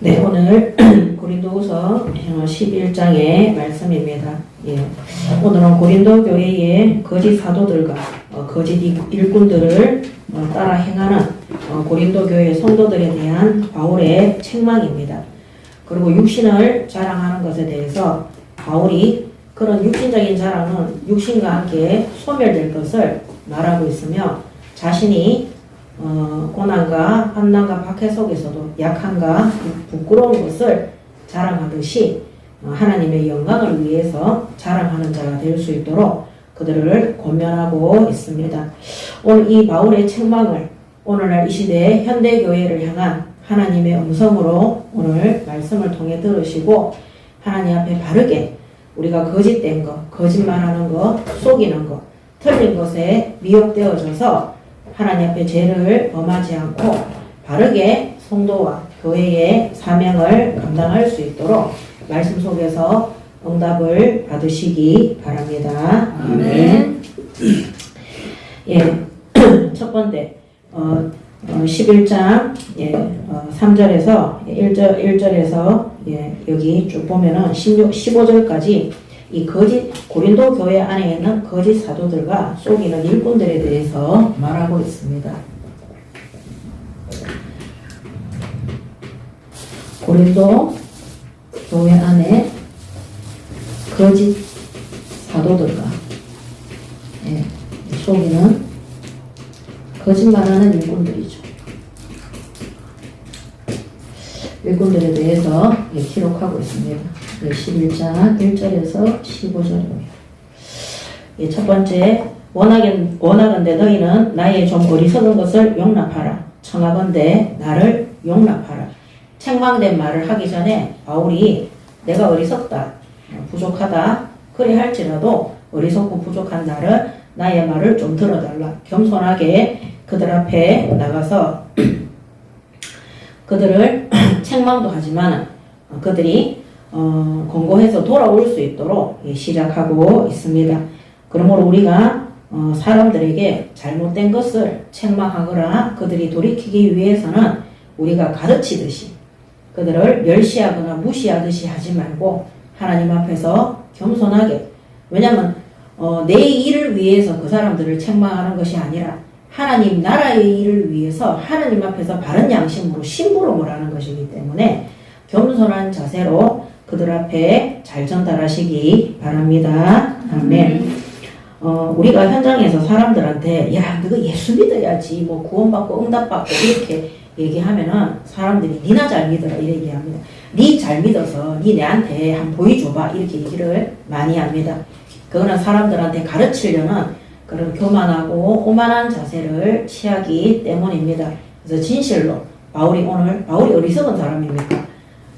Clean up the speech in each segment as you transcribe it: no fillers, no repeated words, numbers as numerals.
네, 오늘 고린도후서 11장의 말씀입니다. 예, 오늘은 고린도 교회의 거짓 사도들과 거짓 일꾼들을 따라 행하는 고린도 교회 성도들에 대한 바울의 책망입니다. 그리고 육신을 자랑하는 것에 대해서 바울이 그런 육신적인 자랑은 육신과 함께 소멸될 것을 말하고 있으며, 자신이 고난과 환난과 박해 속에서도 약함과 부끄러운 것을 자랑하듯이 하나님의 영광을 위해서 자랑하는 자가 될 수 있도록 그들을 권면하고 있습니다. 오늘 이 바울의 책망을 오늘날 이 시대의 현대교회를 향한 하나님의 음성으로 오늘 말씀을 통해 들으시고, 하나님 앞에 바르게 우리가 거짓된 것, 거짓말하는 것, 속이는 것, 틀린 것에 미혹되어져서 하나님 앞에 죄를 범하지 않고 바르게 성도와 교회의 사명을 감당할 수 있도록 말씀 속에서 응답을 받으시기 바랍니다. 아멘. 예, 첫 번째 11장 3절에서 1절에서 여기 쭉 보면은 15절까지 이 거짓 고린도 교회 안에 있는 거짓 사도들과 속이는 일꾼들에 대해서 말하고 있습니다. 고린도 교회 안에 거짓 사도들과 속이는 거짓말하는 일꾼들이죠. 일꾼들에 대해서 기록하고 있습니다. 11장 1절에서 15절입니다. 첫 번째, 원하건대 너희는 나의 좀 어리석은 것을 용납하라. 청하건대 나를 용납하라. 책망된 말을 하기 전에 바울이 내가 어리석다, 부족하다, 그래 할지라도 어리석고 부족한 나의 말을 좀 들어달라. 겸손하게 그들 앞에 나가서 그들을 책망도 하지만 그들이 권고해서 돌아올 수 있도록 시작하고 있습니다. 그러므로 우리가 사람들에게 잘못된 것을 책망하거나 그들이 돌이키기 위해서는 우리가 가르치듯이 그들을 멸시하거나 무시하듯이 하지 말고 하나님 앞에서 겸손하게, 왜냐하면 내 일을 위해서 그 사람들을 책망하는 것이 아니라 하나님 나라의 일을 위해서 하나님 앞에서 바른 양심으로 심부름을 하는 것이기 때문에 겸손한 자세로 그들 앞에 잘 전달하시기 바랍니다. 아멘. 우리가 현장에서 사람들한테 야 너가 예수 믿어야지 뭐 구원받고 응답받고 이렇게 얘기하면은 사람들이 니나 잘 믿어라 이렇게 얘기합니다. 니 잘 믿어서 니 내한테 한번 보여줘봐 이렇게 얘기를 많이 합니다. 그거는 사람들한테 가르치려는 그런 교만하고 오만한 자세를 취하기 때문입니다. 그래서 진실로 바울이 어리석은 사람입니까?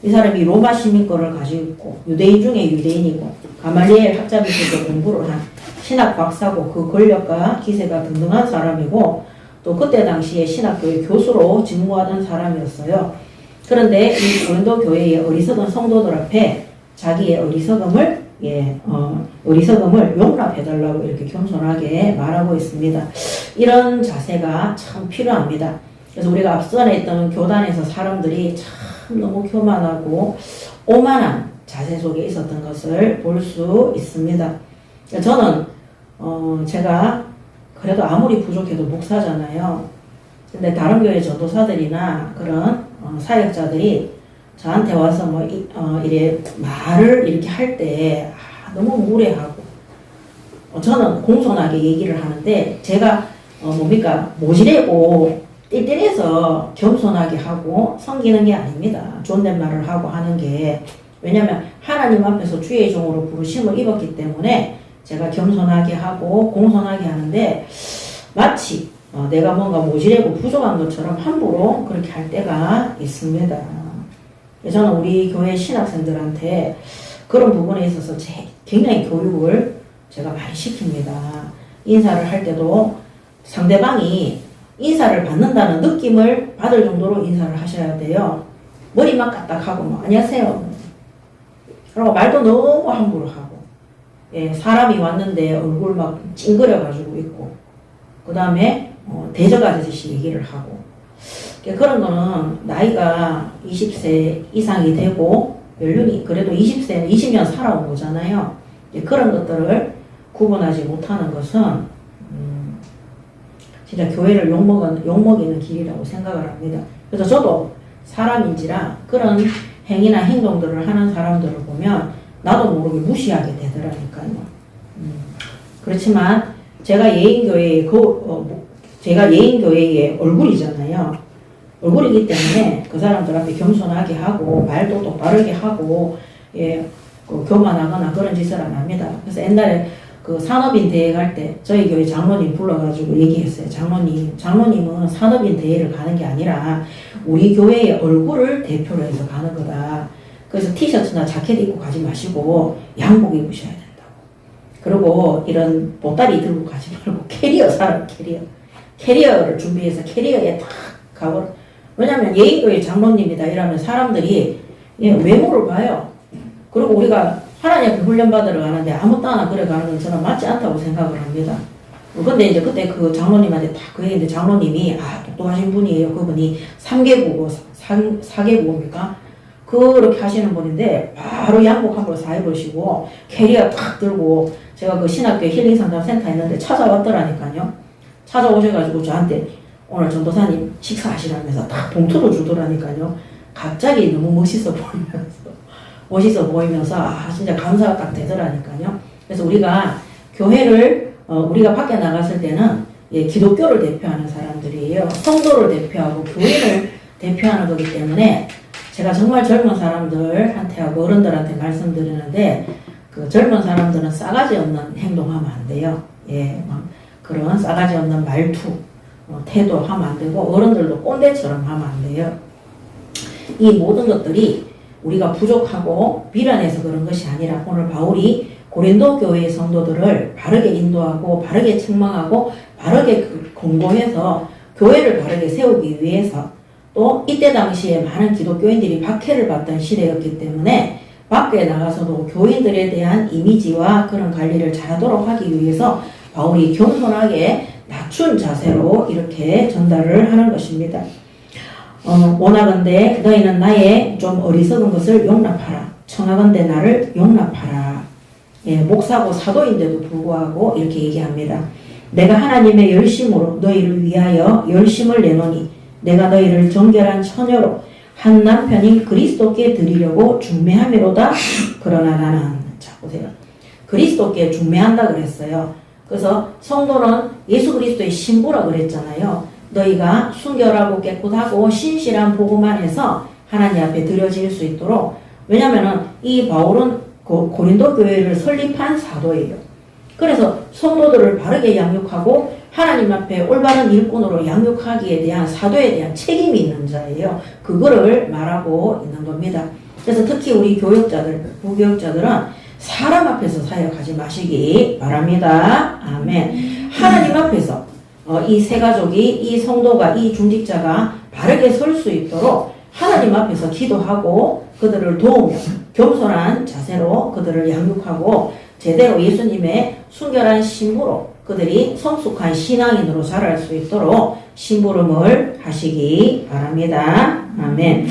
이 사람이 로마 시민권을 가지고 있고 유대인 중에 유대인이고 가말리엘 학자 밑에서 공부를 한 신학 박사고 그 권력과 기세가 등등한 사람이고 또 그때 당시에 신학교의 교수로 직무하던 사람이었어요. 그런데 이 고린도 교회의 어리석은 성도들 앞에 자기의 어리석음을 용납해달라고 이렇게 겸손하게 말하고 있습니다. 이런 자세가 참 필요합니다. 그래서 우리가 앞선에 있던 교단에서 사람들이 참 너무 교만하고 오만한 자세 속에 있었던 것을 볼 수 있습니다. 저는 제가 그래도 아무리 부족해도 목사잖아요. 근데 다른 교회 전도사들이나 그런 사역자들이 저한테 와서 이래 말을 이렇게 할 때 너무 무례하고 저는 공손하게 얘기를 하는데 제가 모지래고 띨띨해서 겸손하게 하고 섬기는 게 아닙니다. 존댓말을 하고 하는 게, 왜냐하면 하나님 앞에서 주의 종으로 부르심을 입었기 때문에 제가 겸손하게 하고 공손하게 하는데 마치 내가 뭔가 모지래고 부족한 것처럼 함부로 그렇게 할 때가 있습니다. 저는 우리 교회 신학생들한테 그런 부분에 있어서 굉장히 교육을 제가 많이 시킵니다. 인사를 할 때도 상대방이 인사를 받는다는 느낌을 받을 정도로 인사를 하셔야 돼요. 머리만 까딱하고 안녕하세요. 그리고 말도 너무 함부로 하고, 사람이 왔는데 얼굴 막 찡그려 가지고 있고, 그 다음에 대적하듯이 얘기를 하고, 그런 거는 나이가 20세 이상이 되고 연륜이 그래도 20세는 20년 살아온 거잖아요. 그런 것들을 구분하지 못하는 것은 진짜 교회를 욕먹이는 길이라고 생각을 합니다. 그래서 저도 사람인지라 그런 행위나 행동들을 하는 사람들을 보면 나도 모르게 무시하게 되더라니까요. 그렇지만 제가 예인교회의 얼굴이잖아요. 얼굴이기 때문에 그 사람들 앞에 겸손하게 하고 말도 똑바르게 하고 교만하거나 그런 짓을 안 합니다. 그래서 옛날에 그 산업인 대회 갈 때 저희 교회 장로님 불러가지고 얘기했어요. 장로님은 산업인 대회를 가는 게 아니라 우리 교회의 얼굴을 대표로 해서 가는 거다. 그래서 티셔츠나 자켓 입고 가지 마시고 양복 입으셔야 된다고. 그리고 이런 보따리 들고 가지 말고 캐리어를 준비해서 캐리어에 탁 가버려. 왜냐면 예인교회 장로님이다 이러면 사람들이 외모를 봐요. 그리고 우리가 하나님 앞에 훈련받으러 가는데 아무 따나 그래 가는 건 저는 맞지 않다고 생각을 합니다. 근데 이제 그때 그 장로님한테 딱 그 얘기인데 장로님이 똑똑하신 분이에요. 그분이 4개국어입니까? 그렇게 하시는 분인데 바로 양복 한 벌 사 입으시고 캐리어 탁 들고 제가 그 신학교 힐링상담센터 있는데 찾아왔더라니까요. 찾아오셔가지고 저한테 오늘 전도사님 식사하시라면서 딱 봉투를 주더라니까요. 갑자기 너무 멋있어 보이면서 진짜 감사가 딱 되더라니까요. 그래서 우리가 교회를 우리가 밖에 나갔을 때는 기독교를 대표하는 사람들이에요. 성도를 대표하고 교회를 대표하는 거기 때문에 제가 정말 젊은 사람들한테 하고 어른들한테 말씀드리는데 그 젊은 사람들은 싸가지 없는 행동하면 안 돼요. 그런 싸가지 없는 말투, 태도 하면 안 되고 어른들도 꼰대처럼 하면 안 돼요. 이 모든 것들이 우리가 부족하고 미련해서 그런 것이 아니라 오늘 바울이 고린도 교회의 성도들을 바르게 인도하고 바르게 책망하고 바르게 권고해서 교회를 바르게 세우기 위해서 또 이때 당시에 많은 기독교인들이 박해를 받던 시대였기 때문에 밖에 나가서도 교인들에 대한 이미지와 그런 관리를 잘하도록 하기 위해서 바울이 겸손하게 낮춘 자세로 이렇게 전달을 하는 것입니다. 원하건대 너희는 나의 좀 어리석은 것을 용납하라. 청하건대 나를 용납하라. 목사고 사도인데도 불구하고 이렇게 얘기합니다. 내가 하나님의 열심으로 너희를 위하여 열심을 내노니 내가 너희를 정결한 처녀로 한 남편인 그리스도께 드리려고 중매함이로다. 그러나 나는 자 보세요. 그리스도께 중매한다 그랬어요. 그래서 성도는 예수 그리스도의 신부라 그랬잖아요. 너희가 순결하고 깨끗하고 신실한 복음 안에서 하나님 앞에 드려질 수 있도록. 왜냐면은 이 바울은 고린도 교회를 설립한 사도예요. 그래서 성도들을 바르게 양육하고 하나님 앞에 올바른 일꾼으로 양육하기에 대한 사도에 대한 책임이 있는 자예요. 그거를 말하고 있는 겁니다. 그래서 특히 우리 교역자들, 부교역자들은 사람 앞에서 사역하지 마시기 바랍니다. 아멘. 하나님 앞에서 이 세 가족이, 이 성도가, 이 중직자가 바르게 설 수 있도록 하나님 앞에서 기도하고 그들을 도우며 겸손한 자세로 그들을 양육하고 제대로 예수님의 순결한 신부로 그들이 성숙한 신앙인으로 자랄 수 있도록 심부름을 하시기 바랍니다. 아멘.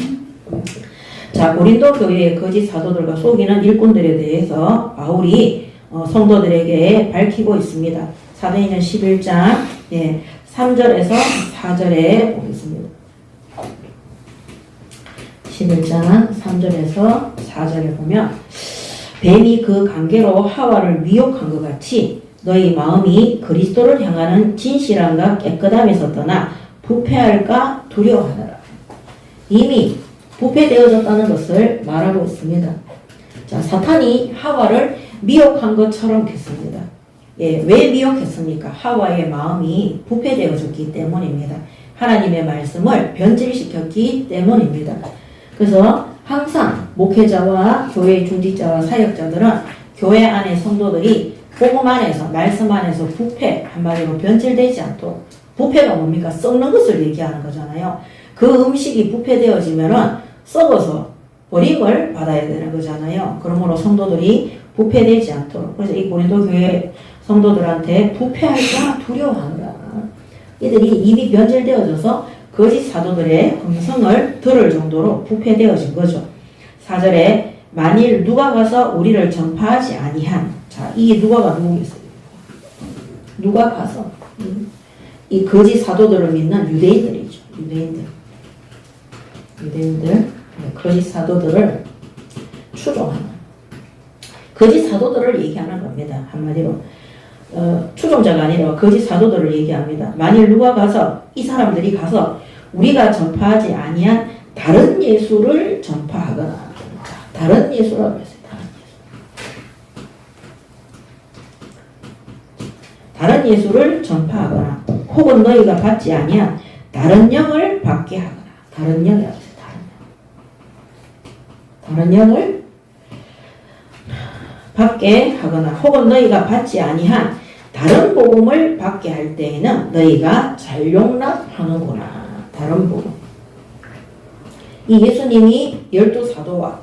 자, 고린도 교회의 거짓 사도들과 속이는 일꾼들에 대해서 바울이 성도들에게 밝히고 있습니다. 사도행전 11장 3절에서 4절에 보겠습니다. 11장 3절에서 4절에 보면 뱀이 그 관계로 하와를 미혹한 것 같이 너희 마음이 그리스도를 향하는 진실함과 깨끗함에서 떠나 부패할까 두려워하더라. 이미 부패되어졌다는 것을 말하고 있습니다. 자, 사탄이 하와를 미혹한 것처럼 했습니다. 왜 미혹했습니까? 하와의 마음이 부패되어졌기 때문입니다. 하나님의 말씀을 변질시켰기 때문입니다. 그래서 항상 목회자와 교회 중직자와 사역자들은 교회 안의 성도들이 복음 안에서 말씀 안에서 부패 한마디로 변질되지 않도록. 부패가 뭡니까? 썩는 것을 얘기하는 거잖아요. 그 음식이 부패되어지면은 썩어서 버림을 받아야 되는 거잖아요. 그러므로 성도들이 부패되지 않도록. 그래서 이 고린도 교회 성도들한테 부패할까 두려워하느라. 이들이 입이 변질되어져서 그 거짓 사도들의 음성을 들을 정도로 부패되어진 거죠. 4절에 만일 누가 가서 우리를 전파하지 아니한, 자, 이 누가가 누구겠어요? 누가 가서 이 거짓 사도들을 믿는 유대인들이죠. 유대인들 거짓 사도들을 추종하는, 거짓 사도들을 얘기하는 겁니다. 한마디로 추종자가 아니라 거짓 사도들을 얘기합니다. 만일 누가 가서, 이 사람들이 가서 우리가 전파하지 아니한 다른 예수를 전파하거나, 자, 다른 예수라고 했어요. 다른 예수를 전파하거나, 혹은 너희가 받지 아니한 다른 영을 받게 하거나, 다른 영이라고 했어요. 다른 영을 받게 하거나, 혹은 너희가 받지 아니한 다른 복음을 받게 할 때에는 너희가 잘 용납하는구나. 다른 복음. 이 예수님이 12사도와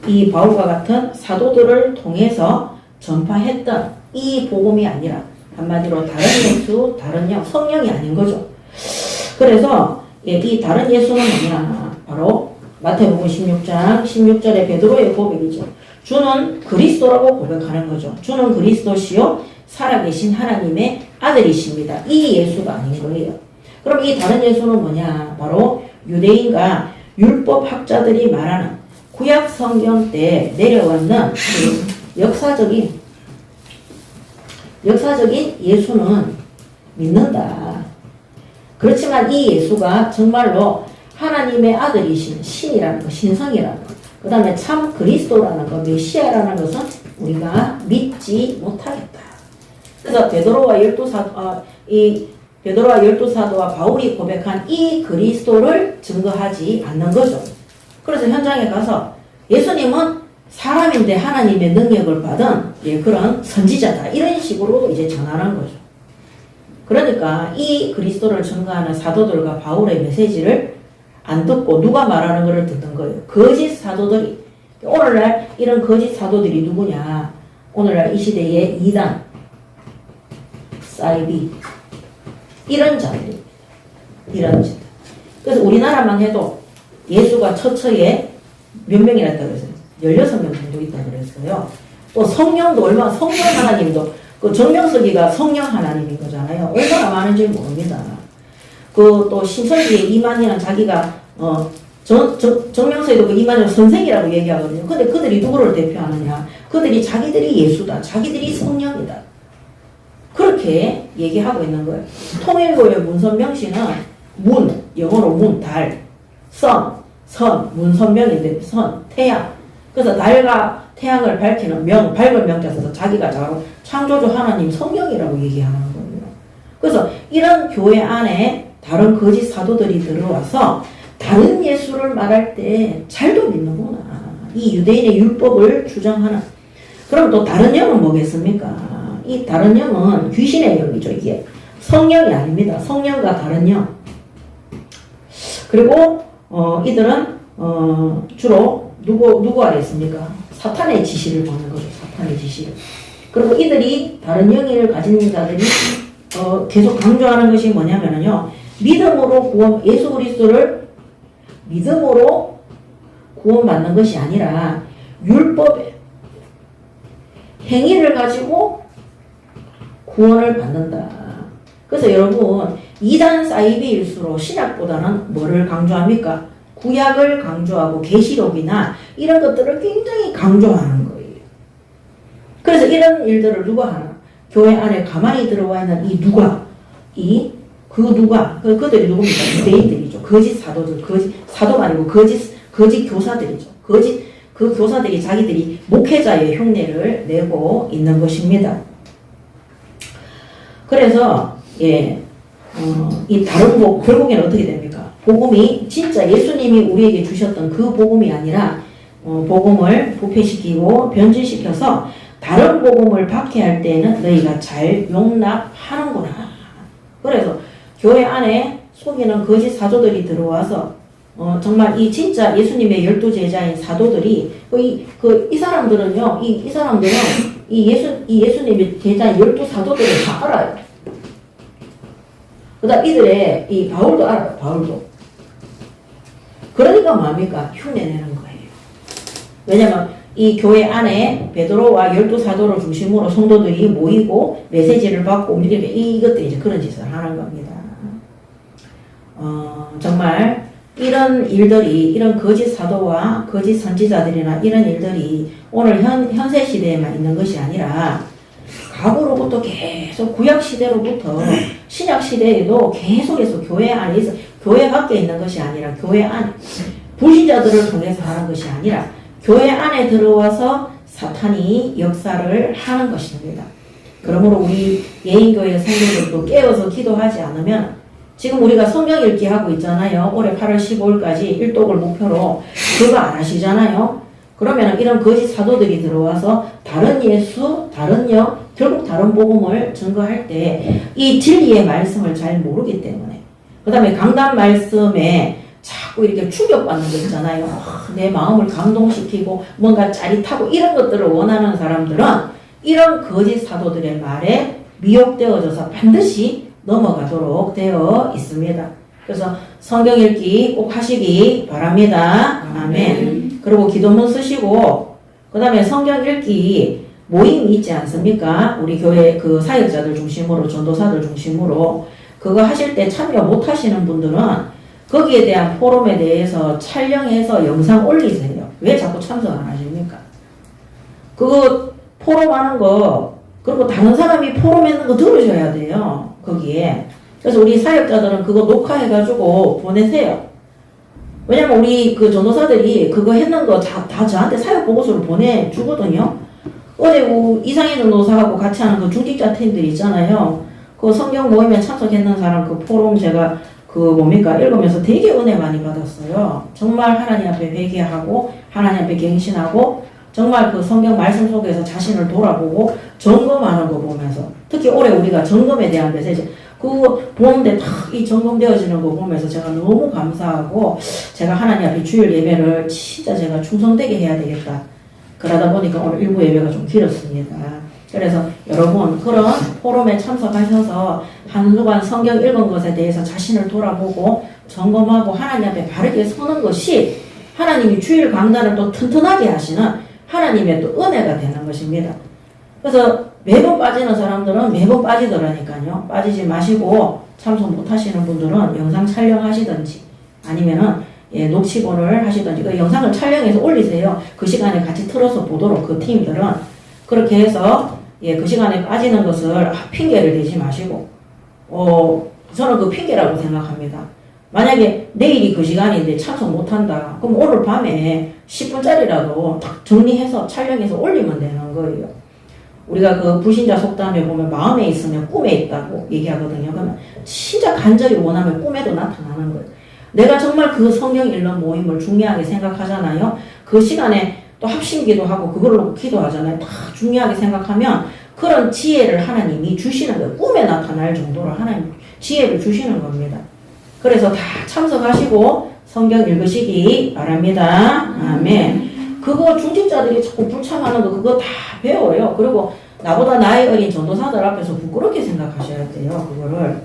이 바울과 같은 사도들을 통해서 전파했던 이 복음이 아니라, 한마디로 다른 예수, 다른 영, 성령이 아닌 거죠. 그래서 이 다른 예수는 뭐냐? 바로 마태복음 16장 16절의 베드로의 고백이죠. 주는 그리스도라고 고백하는 거죠. 주는 그리스도시요 살아계신 하나님의 아들이십니다. 이 예수가 아닌 거예요. 그럼 이 다른 예수는 뭐냐? 바로 유대인과 율법학자들이 말하는 구약 성경 때 내려왔는 역사적인 예수는 믿는다. 그렇지만 이 예수가 정말로 하나님의 아들이신 신이라는 것, 신성이라는 것, 그 다음에 참 그리스도라는 것, 메시아라는 것은 우리가 믿지 못하겠다. 그래서 베드로와 열두 사도와 바울이 고백한 이 그리스도를 증거하지 않는 거죠. 그래서 현장에 가서 예수님은 사람인데 하나님의 능력을 받은 그런 선지자다, 이런 식으로 이제 전하는 거죠. 그러니까 이 그리스도를 증거하는 사도들과 바울의 메시지를 안 듣고 누가 말하는 것을 듣는 거예요. 거짓 사도들이. 오늘날 이런 거짓 사도들이 누구냐? 오늘날 이 시대의 이단, 사이비, 이런 자들입니다. 이런 자들. 그래서 우리나라만 해도 예수가 처처에 몇 명이나 있다고 그랬어요? 16명 정도 있다고 그랬어요. 또 성령도 성령 하나님도, 그 정명석이가 성령 하나님인 거잖아요. 얼마나 많은지 모릅니다. 또 신천지의 이만희는 자기가, 정명석이도 그 이만희를 선생이라고 얘기하거든요. 근데 그들이 누구를 대표하느냐? 그들이 자기들이 예수다. 자기들이 성령이다. 그렇게 얘기하고 있는 거예요. 통일교의 문선명 씨는 영어로 문, 달, 선, 문선명인데 태양. 그래서 달과 태양을 밝히는 밝은 명자 써서 자기가 바로 창조주 하나님 성령이라고 얘기하는 거예요. 그래서 이런 교회 안에 다른 거짓 사도들이 들어와서 다른 예수를 말할 때 잘도 믿는구나. 이 유대인의 율법을 주장하는. 그럼 또 다른 영은 뭐겠습니까? 이 다른 영은 귀신의 영이죠. 이게 성령이 아닙니다. 성령과 다른 영. 그리고 이들은 주로 누구 아래 있습니까? 사탄의 지시를 받는 거죠. 사탄의 지시를. 그리고 이들이 다른 영을 가진 자들이 계속 강조하는 것이 뭐냐면요, 믿음으로 예수 그리스도를 믿음으로 구원받는 것이 아니라 율법의 행위를 가지고 구원을 받는다. 그래서 여러분, 이단 사이비일수록 신약보다는 뭐를 강조합니까? 구약을 강조하고 계시록이나 이런 것들을 굉장히 강조하는 거예요. 그래서 이런 일들을 누가 하나? 교회 안에 가만히 들어와 있는 이 누가? 그들이 누굽니까? 유대인들이죠. 거짓 사도들, 사도가 아니고 거짓 교사들이죠. 그 교사들이 자기들이 목회자의 흉내를 내고 있는 것입니다. 그래서, 이 다른 결국에는 어떻게 됩니까? 복음이 진짜 예수님이 우리에게 주셨던 그 복음이 아니라, 복음을 부패시키고 변질시켜서 다른 복음을 받게 할 때는 너희가 잘 용납하는구나. 그래서 교회 안에 속이는 거짓 사도들이 들어와서 정말 이 진짜 예수님의 12제자인 사도들이 이 사람들은요, 이 사람들은 이 예수님의 제자인 12사도들을 다 알아요. 그다음 이들의 이 바울도 알아요. 바울도 그러니까 뭡니까? 흉내내는 거예요. 왜냐면 이 교회 안에 베드로와 12사도를 중심으로 성도들이 모이고 메시지를 받고 이렇게 이것들이 이제 그런 짓을 하는 겁니다. 정말 이런 일들이, 이런 거짓 사도와 거짓 선지자들이나 이런 일들이 오늘 현세 시대에만 있는 것이 아니라 과거로부터 계속 구약 시대로부터 신약 시대에도 계속해서 교회 안에 있어, 교회 밖에 있는 것이 아니라 교회 안, 불신자들을 통해서 하는 것이 아니라 교회 안에 들어와서 사탄이 역사를 하는 것입니다. 그러므로 우리 예인교회 성도들도 깨어서 기도하지 않으면 지금 우리가 성경 읽기 하고 있잖아요. 올해 8월 15일까지 일독을 목표로 그거 안 하시잖아요. 그러면 이런 거짓 사도들이 들어와서 다른 예수, 다른 영, 결국 다른 복음을 증거할 때 이 진리의 말씀을 잘 모르기 때문에 그 다음에 강단 말씀에 자꾸 이렇게 충격받는 거 있잖아요. 내 마음을 감동시키고 뭔가 짜릿하고 이런 것들을 원하는 사람들은 이런 거짓 사도들의 말에 미혹되어져서 반드시 넘어가도록 되어 있습니다. 그래서 성경 읽기 꼭 하시기 바랍니다. 아멘. 그리고 기도문 쓰시고 그 다음에 성경 읽기 모임이 있지 않습니까? 우리 교회 그 사역자들 중심으로 전도사들 중심으로 그거 하실 때 참여 못 하시는 분들은 거기에 대한 포럼에 대해서 촬영해서 영상 올리세요. 왜 자꾸 참석 안 하십니까? 그거 포럼 하는 거 그리고 다른 사람이 포럼 했는 거 들으셔야 돼요. 거기에. 그래서 우리 사역자들은 그거 녹화해가지고 보내세요. 왜냐면 우리 그 전도사들이 그거 했는 거 다 저한테 사역 보고서를 보내주거든요. 어제 이상희 전도사하고 같이 하는 그 중직자 팀들 있잖아요. 그 성경 모임에 참석했는 사람 그 포럼 제가 그 뭡니까 읽으면서 되게 은혜 많이 받았어요. 정말 하나님 앞에 회개하고 하나님 앞에 갱신하고 정말 그 성경 말씀 속에서 자신을 돌아보고 점검하는 거 보면서 특히 올해 우리가 점검에 대한 메시지 그거 보는데 딱 이 점검되어지는 거 보면서 제가 너무 감사하고 제가 하나님 앞에 주일 예배를 진짜 제가 충성되게 해야 되겠다. 그러다 보니까 오늘 일부 예배가 좀 길었습니다. 그래서 여러분 그런 포럼에 참석하셔서 한 주간 성경 읽은 것에 대해서 자신을 돌아보고 점검하고 하나님 앞에 바르게 서는 것이 하나님이 주일 강단을 또 튼튼하게 하시는 하나님의 또 은혜가 되는 것입니다. 그래서 매번 빠지는 사람들은 매번 빠지더라니까요. 빠지지 마시고 참석 못 하시는 분들은 영상 촬영하시든지 아니면은 녹취본을 하시든지 그 영상을 촬영해서 올리세요. 그 시간에 같이 틀어서 보도록 그 팀들은 그렇게 해서 그 시간에 빠지는 것을 핑계를 대지 마시고 저는 그 핑계라고 생각합니다. 만약에 내일이 그 시간인데 참석 못한다. 그럼 오늘 밤에 10분짜리라도 딱 정리해서 촬영해서 올리면 되는 거예요. 우리가 그 불신자 속담에 보면 마음에 있으면 꿈에 있다고 얘기하거든요. 그러면 진짜 간절히 원하면 꿈에도 나타나는 거예요. 내가 정말 그 성경 읽는 모임을 중요하게 생각하잖아요. 그 시간에 또 합심기도 하고 그걸로 기도하잖아요. 다 중요하게 생각하면 그런 지혜를 하나님이 주시는 거예요. 꿈에 나타날 정도로 하나님 지혜를 주시는 겁니다. 그래서 다 참석하시고 성경 읽으시기 바랍니다. 아멘. 그거 중직자들이 자꾸 불참하는 거 그거 다 배워요. 그리고 나보다 나이 어린 전도사들 앞에서 부끄럽게 생각하셔야 돼요. 그거를.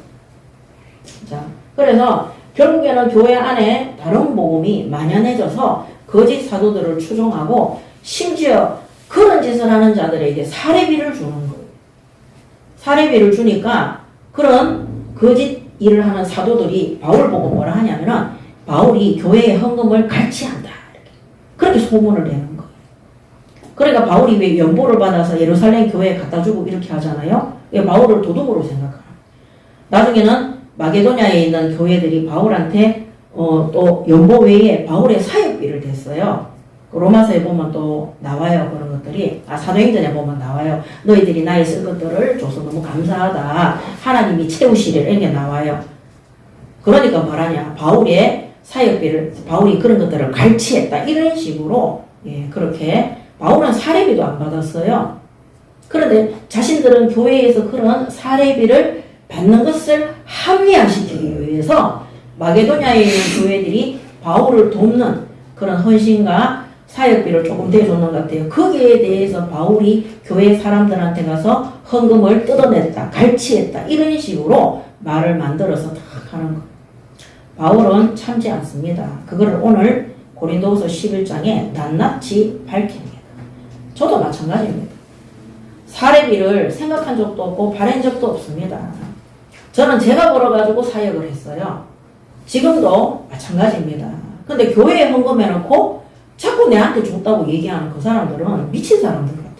자, 그래서 결국에는 교회 안에 다른 복음이 만연해져서 거짓 사도들을 추종하고 심지어 그런 짓을 하는 자들에게 사례비를 주는 거예요. 사례비를 주니까 그런 거짓 일을 하는 사도들이 바울 보고 뭐라 하냐면은 바울이 교회의 헌금을 갈취한다. 그렇게 소문을 내는 거예요. 그러니까 바울이 왜 연보를 받아서 예루살렘 교회에 갖다 주고 이렇게 하잖아요. 바울을 도둑으로 생각하는. 나중에는 마게도냐에 있는 교회들이 바울한테 또 연보 외에 바울의 사역비를 댔어요. 로마서에 보면 또 나와요. 그런 것들이. 사도행전에 보면 나와요. 너희들이 나의 쓸 것들을 줘서 너무 감사하다. 하나님이 채우시리라 이게 나와요. 그러니까 뭐라냐. 바울의 사역비를 바울이 그런 것들을 갈취했다. 이런 식으로 그렇게 바울은 사례비도 안 받았어요. 그런데 자신들은 교회에서 그런 사례비를 받는 것을 합리화시키기 위해서 마게도냐에 있는 교회들이 바울을 돕는 그런 헌신과 사역비를 조금 대줬는 것 같아요. 거기에 대해서 바울이 교회 사람들한테 가서 헌금을 뜯어냈다, 갈취했다 이런 식으로 말을 만들어서 딱 하는 거. 바울은 참지 않습니다. 그거를 오늘 고린도후서 11장에 낱낱이 밝힙니다. 저도 마찬가지입니다. 사례비를 생각한 적도 없고 바란 적도 없습니다. 저는 제가 벌어가지고 사역을 했어요. 지금도 마찬가지입니다. 근데 교회에 헌금해놓고 자꾸 내한테 줬다고 얘기하는 그 사람들은 미친 사람들 같아요.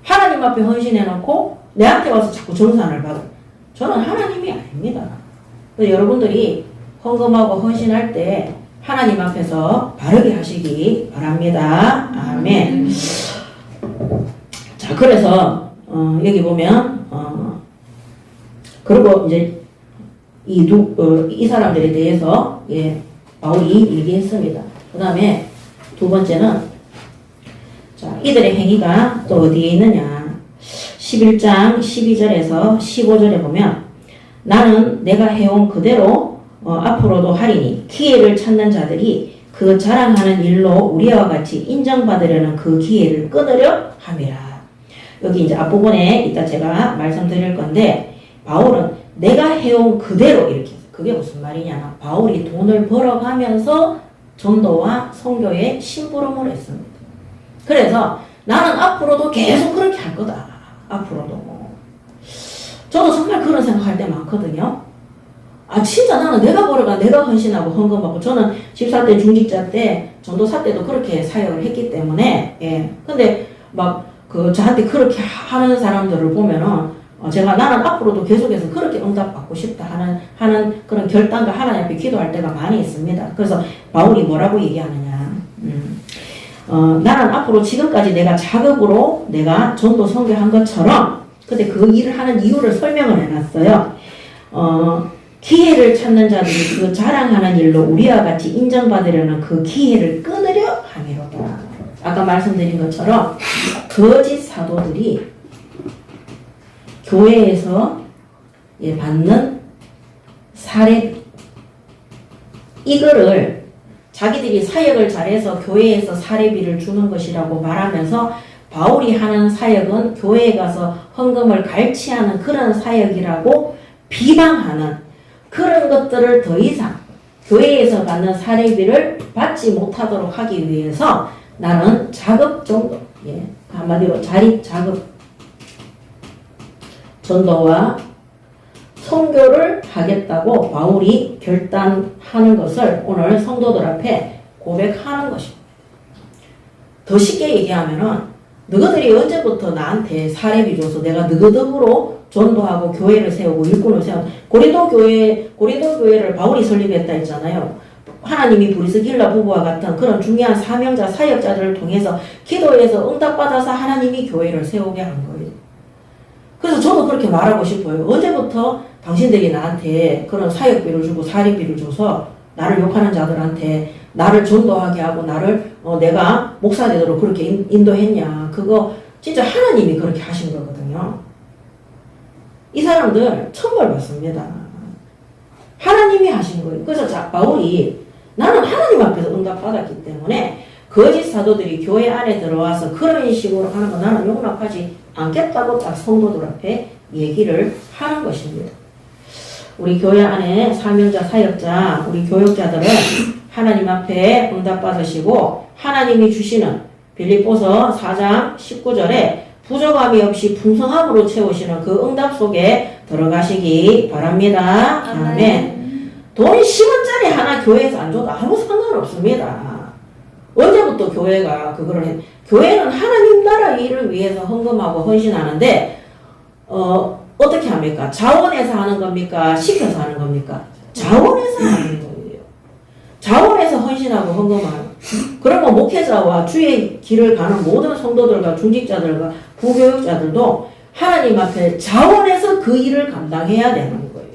하나님 앞에 헌신해놓고 내한테 와서 자꾸 정산을 받아. 저는 하나님이 아닙니다. 여러분들이 헌금하고 헌신할 때 하나님 앞에서 바르게 하시기 바랍니다. 아멘. 자, 그래서 여기 보면 그리고 이제 이 사람들에 대해서 바울이 얘기했습니다. 그 다음에 두 번째는 자, 이들의 행위가 또 어디에 있느냐. 11장 12절에서 15절에 보면 나는 내가 해온 그대로 앞으로도 하리니 기회를 찾는 자들이 그 자랑하는 일로 우리와 같이 인정받으려는 그 기회를 끊으려 함이라. 여기 이제 앞부분에 이따 제가 말씀드릴 건데 바울은 내가 해온 그대로 이렇게 해서 그게 무슨 말이냐. 바울이 돈을 벌어가면서 전도와 선교에 심부름을 했습니다. 그래서 나는 앞으로도 계속 그렇게 할 거다. 앞으로도. 저도 정말 그런 생각할 때 많거든요. 아 진짜 나는 내가 벌어가 내가 헌신하고 헌금하고 저는 14대 중직자 때 전도사 때도 그렇게 사역을 했기 때문에 근데 막 저한테 그렇게 하는 사람들을 보면은 제가 나는 앞으로도 계속해서 그렇게 응답받고 싶다 하는 그런 결단과 하나님 앞에 기도할 때가 많이 있습니다. 그래서 바울이 뭐라고 얘기하느냐. 나는 앞으로 지금까지 내가 자급으로 내가 전도 선교한 것처럼 근데 그 일을 하는 이유를 설명을 해놨어요. 기회를 찾는 자들이 그 자랑하는 일로 우리와 같이 인정받으려는 그 기회를 끊으려 함이로다. 아까 말씀드린 것처럼 거짓 사도들이 교회에서 받는 사례 이거를 자기들이 사역을 잘해서 교회에서 사례비를 주는 것이라고 말하면서 바울이 하는 사역은 교회에 가서 헌금을 갈취하는 그런 사역이라고 비방하는 그런 것들을 더 이상 교회에서 받는 사례비를 받지 못하도록 하기 위해서 나는 자급 정도, 한마디로 자급 전도와 선교를 하겠다고 바울이 결단하는 것을 오늘 성도들 앞에 고백하는 것입니다. 더 쉽게 얘기하면은 너희들이 언제부터 나한테 사례비 줘서 내가 너희들로 전도하고 교회를 세우고 일꾼을 세우고 고린도 교회를 바울이 설립했다 했잖아요. 하나님이 브리스길라 부부와 같은 그런 중요한 사명자 사역자들을 통해서 기도해서 응답받아서 하나님이 교회를 세우게 한 거예요. 그래서 저도 그렇게 말하고 싶어요. 언제부터 당신들이 나한테 그런 사역비를 주고 사례비를 줘서 나를 욕하는 자들한테 나를 전도하게 하고 나를 내가 목사 되도록 그렇게 인도했냐. 그거 진짜 하나님이 그렇게 하신 거거든요. 이 사람들 천벌 받습니다. 하나님이 하신 거예요. 그래서 바울이 나는 하나님 앞에서 응답받았기 때문에 거짓 사도들이 교회 안에 들어와서 그런 식으로 하는 거 나는 용납하지 않겠다고 딱 성도들 앞에 얘기를 하는 것입니다. 우리 교회 안에 사명자, 사역자, 우리 교역자들은 하나님 앞에 응답받으시고 하나님이 주시는 빌립보서 4장 19절에 부족함이 없이 풍성함으로 채우시는 그 응답 속에 들어가시기 바랍니다. 아멘. 돈 10원짜리 하나 교회에서 안 줘도 아무 상관없습니다. 언제부터 교회가 그거를 해? 교회는 하나님 나라 일을 위해서 헌금하고 헌신하는데 어떻게 합니까? 자원해서 하는 겁니까? 시켜서 하는 겁니까? 자원해서 하는 거예요. 자원해서 헌신하고 헌금하는. 그러면 목회자와 주의 길을 가는 모든 성도들과 중직자들과 부교육자들도 하나님 앞에 자원해서 그 일을 감당해야 되는 거예요.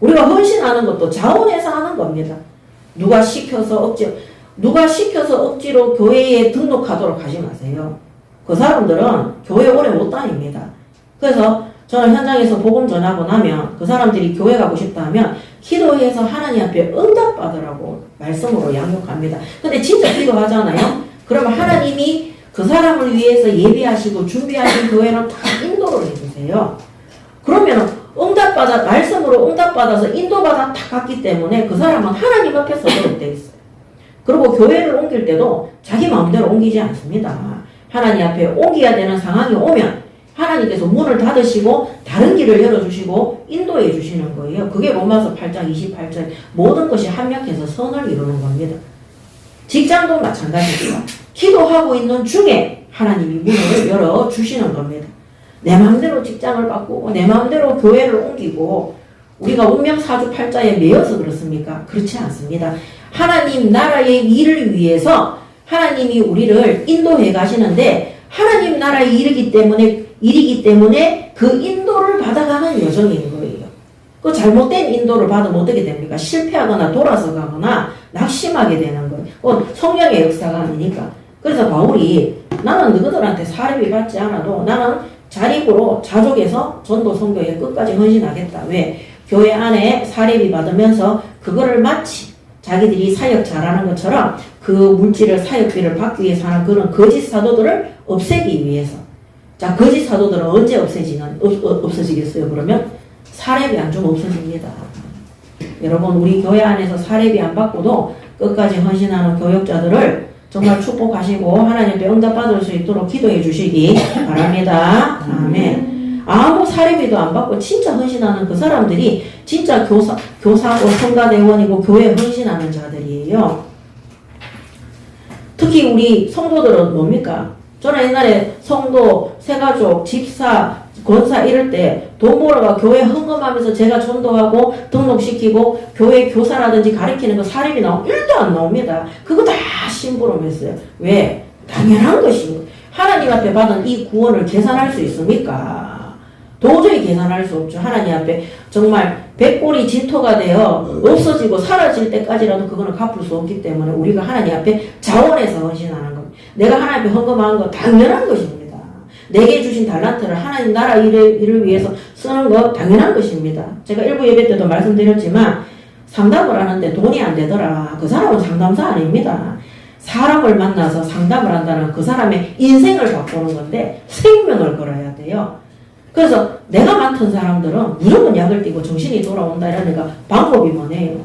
우리가 헌신하는 것도 자원해서 하는 겁니다. 누가 시켜서 억지로 교회에 등록하도록 하지 마세요. 그 사람들은 교회 오래 못 다닙니다. 그래서 저는 현장에서 복음 전하고 나면 그 사람들이 교회 가고 싶다 하면 기도해서 하나님 앞에 응답받으라고 말씀으로 양육합니다. 근데 진짜 기도하잖아요. 그러면 하나님이 그 사람을 위해서 예비하시고 준비하신 교회로 다 인도를 해주세요. 그러면 말씀으로 응답받아서 인도받아 탁 갔기 때문에 그 사람은 하나님 앞에 서도록 돼 있어요. 그리고 교회를 옮길 때도 자기 마음대로 옮기지 않습니다. 하나님 앞에 옮겨야 되는 상황이 오면 하나님께서 문을 닫으시고 다른 길을 열어주시고 인도해 주시는 거예요. 그게 로마서 8장 28절 모든 것이 합력해서 선을 이루는 겁니다. 직장도 마찬가지고요. 기도하고 있는 중에 하나님이 문을 열어주시는 겁니다. 내 마음대로 직장을 바꾸고 내 마음대로 교회를 옮기고 우리가 운명사주팔자에 매여서 그렇습니까? 그렇지 않습니다. 하나님 나라의 일을 위해서 하나님이 우리를 인도해 가시는데 하나님 나라의 일이기 때문에 그 인도를 받아가는 여정인 거예요. 그 잘못된 인도를 받으면 어떻게 됩니까? 실패하거나 돌아서 가거나 낙심하게 되는 거예요. 그건 성령의 역사가 아니니까. 그래서 바울이 나는 너희들한테 사례비 받지 않아도 나는 자립으로 자족해서 전도 선교에 끝까지 헌신하겠다. 왜? 교회 안에 사례비 받으면서 그거를 마치 자기들이 사역 잘하는 것처럼 그 물질을 사역비를 받기 위해서 하는 그런 거짓 사도들을 없애기 위해서. 자, 거짓 사도들은 언제 없어지겠어요? 그러면 사례비 안 주면 없어집니다. 여러분, 우리 교회 안에서 사례비 안 받고도 끝까지 헌신하는 교역자들을 정말 축복하시고 하나님께 응답받을 수 있도록 기도해 주시기 바랍니다. 아멘. 아무 사례비도 안 받고 진짜 헌신하는 그 사람들이 진짜 교사고 성가대원이고 교회에 헌신하는 자들이에요. 특히 우리 성도들은 뭡니까? 저는 옛날에 성도, 새가족, 집사, 권사 이럴 때 돈 벌어가 교회 헌금하면서 제가 전도하고 등록시키고 교회 교사라든지 가르치는 거 사례비 나오면 1도 안 나옵니다. 그거 다 심부름했어요. 왜? 당연한 것이고 하나님 앞에 받은 이 구원을 계산할 수 있습니까? 도저히 계산할 수 없죠. 하나님 앞에 정말 백골이 진토가 되어 없어지고 사라질 때까지라도 그거는 갚을 수 없기 때문에 우리가 하나님 앞에 자원해서 헌신하는 겁니다. 내가 하나님 앞에 헌금하는 거 당연한 것입니다. 내게 주신 달란트를 하나님 나라 일을 위해서 쓰는 거 당연한 것입니다. 제가 일부 예배 때도 말씀드렸지만 상담을 하는데 돈이 안 되더라. 그 사람은 상담사 아닙니다. 사람을 만나서 상담을 한다는 그 사람의 인생을 바꾸는 건데 생명을 걸어야 돼요. 그래서 내가 맡은 사람들은 무조건 약을 띠고 정신이 돌아온다 이러니까 방법이 뭐네요.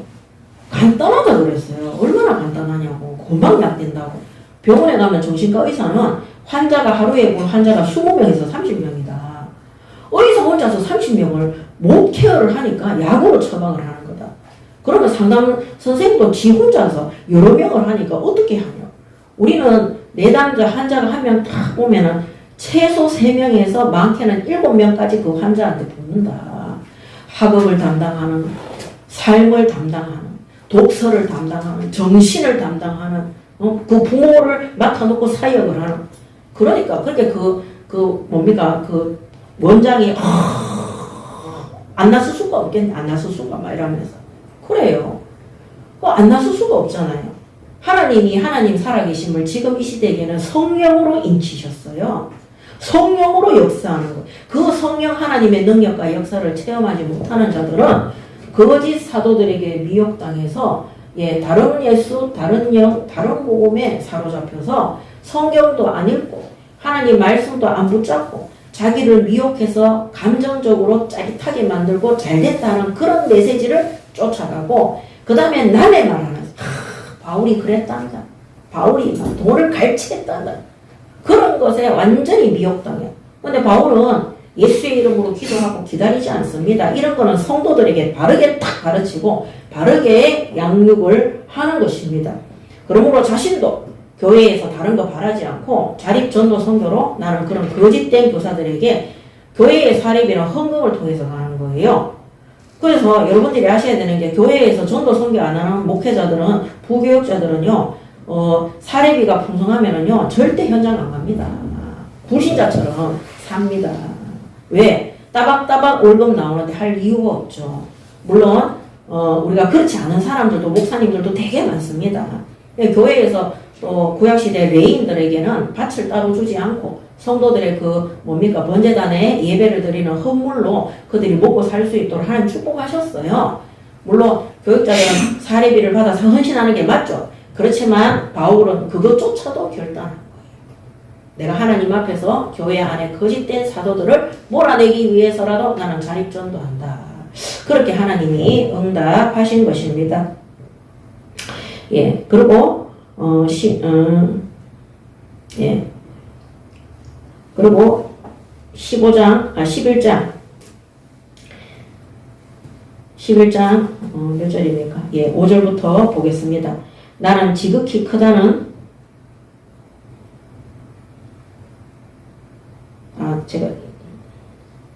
간단하다 그랬어요. 얼마나 간단하냐고. 금방 약 뛴다고. 병원에 가면 정신과 의사는 환자가 하루에 본 환자가 20명에서 30명이다. 의사 혼자서 30명을 못 케어를 하니까 약으로 처방을 하는 거다. 그러면 상담 선생님도 지 혼자서 여러 명을 하니까 어떻게 하냐. 우리는 내담자 환자가 한 명 딱 보면은 최소 3명에서 많게는 7명까지 그 환자한테 붙는다. 학업을 담당하는, 삶을 담당하는, 독서를 담당하는, 정신을 담당하는, 그 부모를 맡아놓고 사역을 하는. 그러니까, 그렇게 뭡니까, 원장이, 안 났을 수가 없겠네. 안 났을 수가, 막 이러면서. 그래요. 안 났을 수가 없잖아요. 하나님 살아계심을 지금 이 시대에는 성령으로 인치셨어요. 성령으로 역사하는 것. 그 성령 하나님의 능력과 역사를 체험하지 못하는 자들은 거짓 사도들에게 미혹당해서 다른 예수, 다른 영, 다른 복음에 사로잡혀서 성경도 안 읽고 하나님 말씀도 안 붙잡고 자기를 미혹해서 감정적으로 짜릿하게 만들고 잘됐다는 그런 메시지를 쫓아가고 그 다음에 남의 말하면서 바울이 그랬단다. 바울이 돈을 갈취했단다. 그런 것에 완전히 미혹당해요. 근데 바울은 예수의 이름으로 기도하고 기다리지 않습니다. 이런 거는 성도들에게 바르게 딱 가르치고 바르게 양육을 하는 것입니다. 그러므로 자신도 교회에서 다른 거 바라지 않고 자립 전도 선교로 나는 그런 거짓된 교사들에게 교회의 사립이나 헌금을 통해서 가는 거예요. 그래서 여러분들이 아셔야 되는 게 교회에서 전도 선교 안 하는 목회자들은 부교육자들은요. 사례비가 풍성하면은요, 절대 현장 안 갑니다. 불신자처럼 삽니다. 왜? 따박따박 월급 나오는데 할 이유가 없죠. 물론, 우리가 그렇지 않은 사람들도, 목사님들도 되게 많습니다. 교회에서 또 구약시대 레인들에게는 밭을 따로 주지 않고 성도들의 번제단에 예배를 드리는 헌물로 그들이 먹고 살 수 있도록 하나님 축복하셨어요. 물론, 교육자들은 사례비를 받아서 헌신하는 게 맞죠. 그렇지만 바울은 그것조차도 결단한 거예요. 내가 하나님 앞에서 교회 안에 거짓된 사도들을 몰아내기 위해서라도 나는 자립전도한다. 그렇게 하나님이 응답하신 것입니다. 예, 그리고 그리고 11장 몇 절입니까? 예, 5절부터 보겠습니다. 나는 지극히 크다는 제가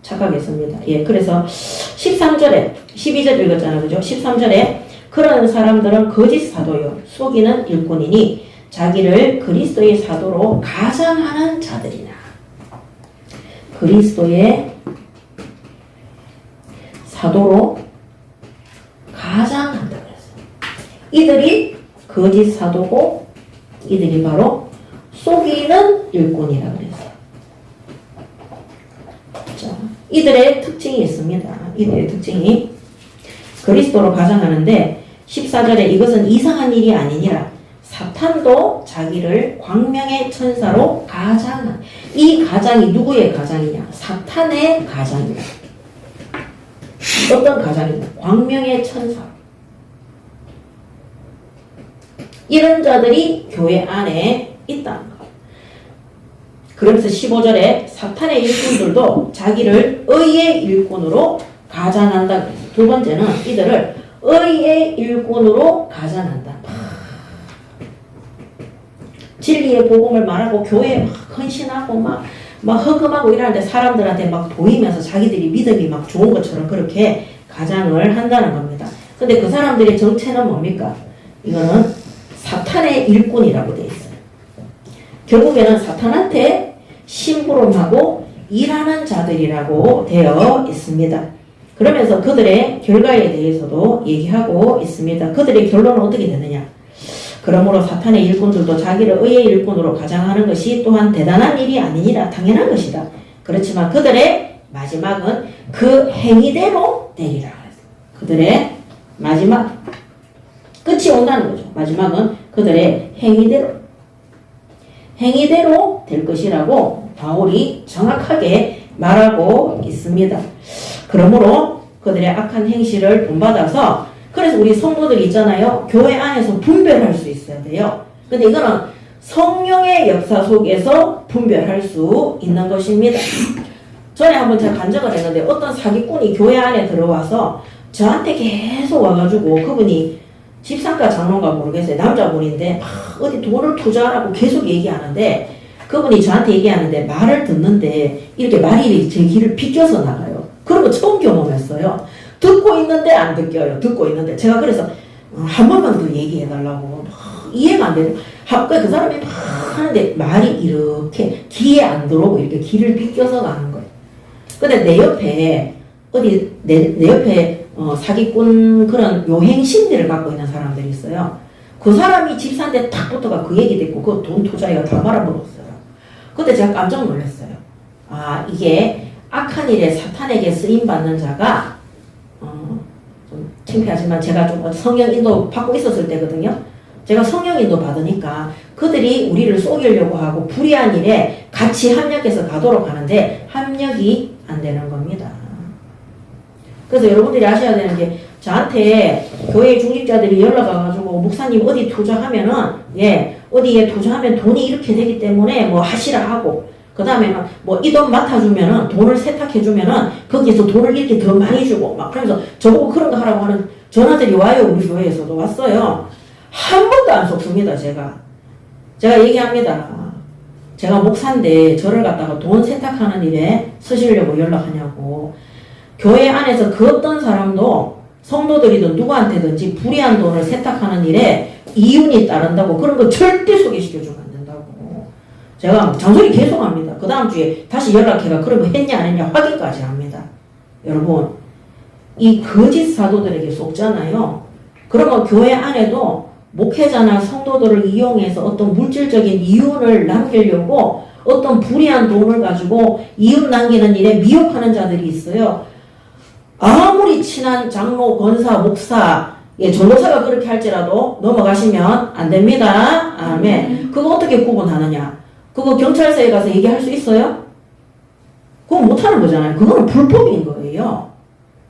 착각했습니다. 예, 그래서 13절에 12절 읽었잖아요. 그죠? 13절에 그런 사람들은 거짓 사도요 속이는 일꾼이니 자기를 그리스도의 사도로 가장하는 자들이나 그리스도의 사도로 가장한다 그랬어요. 이들이 거짓 사도고 이들이 바로 속이는 일꾼이라 그랬어요. 자, 이들의 특징이 있습니다. 이들의 특징이 그리스도로 가장하는데 14절에 이것은 이상한 일이 아니니라 사탄도 자기를 광명의 천사로 가장한 이 가장이 누구의 가장이냐? 사탄의 가장이다. 어떤 가장이냐? 광명의 천사. 이런 자들이 교회 안에 있다는 것. 그러면서 15절에 사탄의 일꾼들도 자기를 의의 일꾼으로 가장한다. 그래서 두 번째는 이들을 의의 일꾼으로 가장한다. 진리의 복음을 말하고 교회에 막 헌신하고 막 헌금하고 이러는데 사람들한테 막 보이면서 자기들이 믿음이 막 좋은 것처럼 그렇게 가장을 한다는 겁니다. 근데 그 사람들의 정체는 뭡니까? 이거는 사탄의 일꾼이라고 되어 있어요. 결국에는 사탄한테 심부름하고 일하는 자들이라고 되어 있습니다. 그러면서 그들의 결과에 대해서도 얘기하고 있습니다. 그들의 결론은 어떻게 되느냐? 그러므로 사탄의 일꾼들도 자기를 의의 일꾼으로 가장하는 것이 또한 대단한 일이 아니니라 당연한 것이다. 그렇지만 그들의 마지막은 그 행위대로 되리라. 그들의 마지막 끝이 온다는 거죠. 마지막은 그들의 행위대로 될 것이라고 바울이 정확하게 말하고 있습니다. 그러므로 그들의 악한 행실을 본받아서 그래서 우리 성도들 있잖아요. 교회 안에서 분별할 수 있어야 돼요. 근데 이거는 성령의 역사 속에서 분별할 수 있는 것입니다. 전에 한번 제가 간증을 했는데 어떤 사기꾼이 교회 안에 들어와서 저한테 계속 와가지고 그분이 집사인가 장로인가 모르겠어요. 남자분인데 막 어디 돈을 투자하라고 계속 얘기하는데 그분이 저한테 얘기하는데 말을 듣는데 이렇게 말이 제 귀를 비껴서 나가요. 그런 거 처음 경험했어요. 듣고 있는데 안 듣겨요. 듣고 있는데 제가 그래서 한 번만 더 얘기해달라고 이해가 안 되는 그 사람이 막 하는데 말이 이렇게 귀에 안 들어오고 이렇게 귀를 비껴서 가는 거예요. 근데 내 옆에 내 옆에 사기꾼 그런 요행심들을 갖고 있는 사람들이 있어요. 그 사람이 집사한테 탁 붙어가 그 얘기 듣고 그 돈 투자해가 다 말아먹었어요. 그때 제가 깜짝 놀랐어요. 아, 이게 악한 일에 사탄에게 쓰임받는 자가 좀 창피하지만 제가 좀 성령 인도 받고 있었을 때거든요. 제가 성령 인도 받으니까 그들이 우리를 속이려고 하고 불의한 일에 같이 합력해서 가도록 하는데 합력이 안 되는 겁니다. 그래서 여러분들이 아셔야 되는 게 저한테 교회 중직자들이 연락 와가지고 목사님 어디 투자하면은 어디에 투자하면 돈이 이렇게 되기 때문에 뭐 하시라 하고 그 다음에 뭐 이 돈 맡아주면은 돈을 세탁해주면은 거기에서 돈을 이렇게 더 많이 주고 막 그러면서 저보고 그런 거 하라고 하는 전화들이 와요. 우리 교회에서도 왔어요. 한 번도 안 속습니다. 제가 얘기합니다. 제가 목사인데 저를 갖다가 돈 세탁하는 일에 쓰시려고 연락하냐고. 교회 안에서 그 어떤 사람도 성도들이든 누구한테든지 불의한 돈을 세탁하는 일에 이윤이 따른다고 그런 거 절대 소개시켜주면 안 된다고. 제가 잔소리 계속 합니다. 그 다음 주에 다시 연락해가 그런 거 했냐 안 했냐 확인까지 합니다. 여러분, 이 거짓 사도들에게 속잖아요. 그러면 교회 안에도 목회자나 성도들을 이용해서 어떤 물질적인 이윤을 남기려고 어떤 불의한 돈을 가지고 이윤 남기는 일에 미혹하는 자들이 있어요. 아무리 친한 장로, 권사, 목사, 전도사가 그렇게 할지라도 넘어가시면 안 됩니다. 아멘. 그거 어떻게 구분하느냐? 그거 경찰서에 가서 얘기할 수 있어요? 그건 못하는 거잖아요. 그거는 불법인 거예요.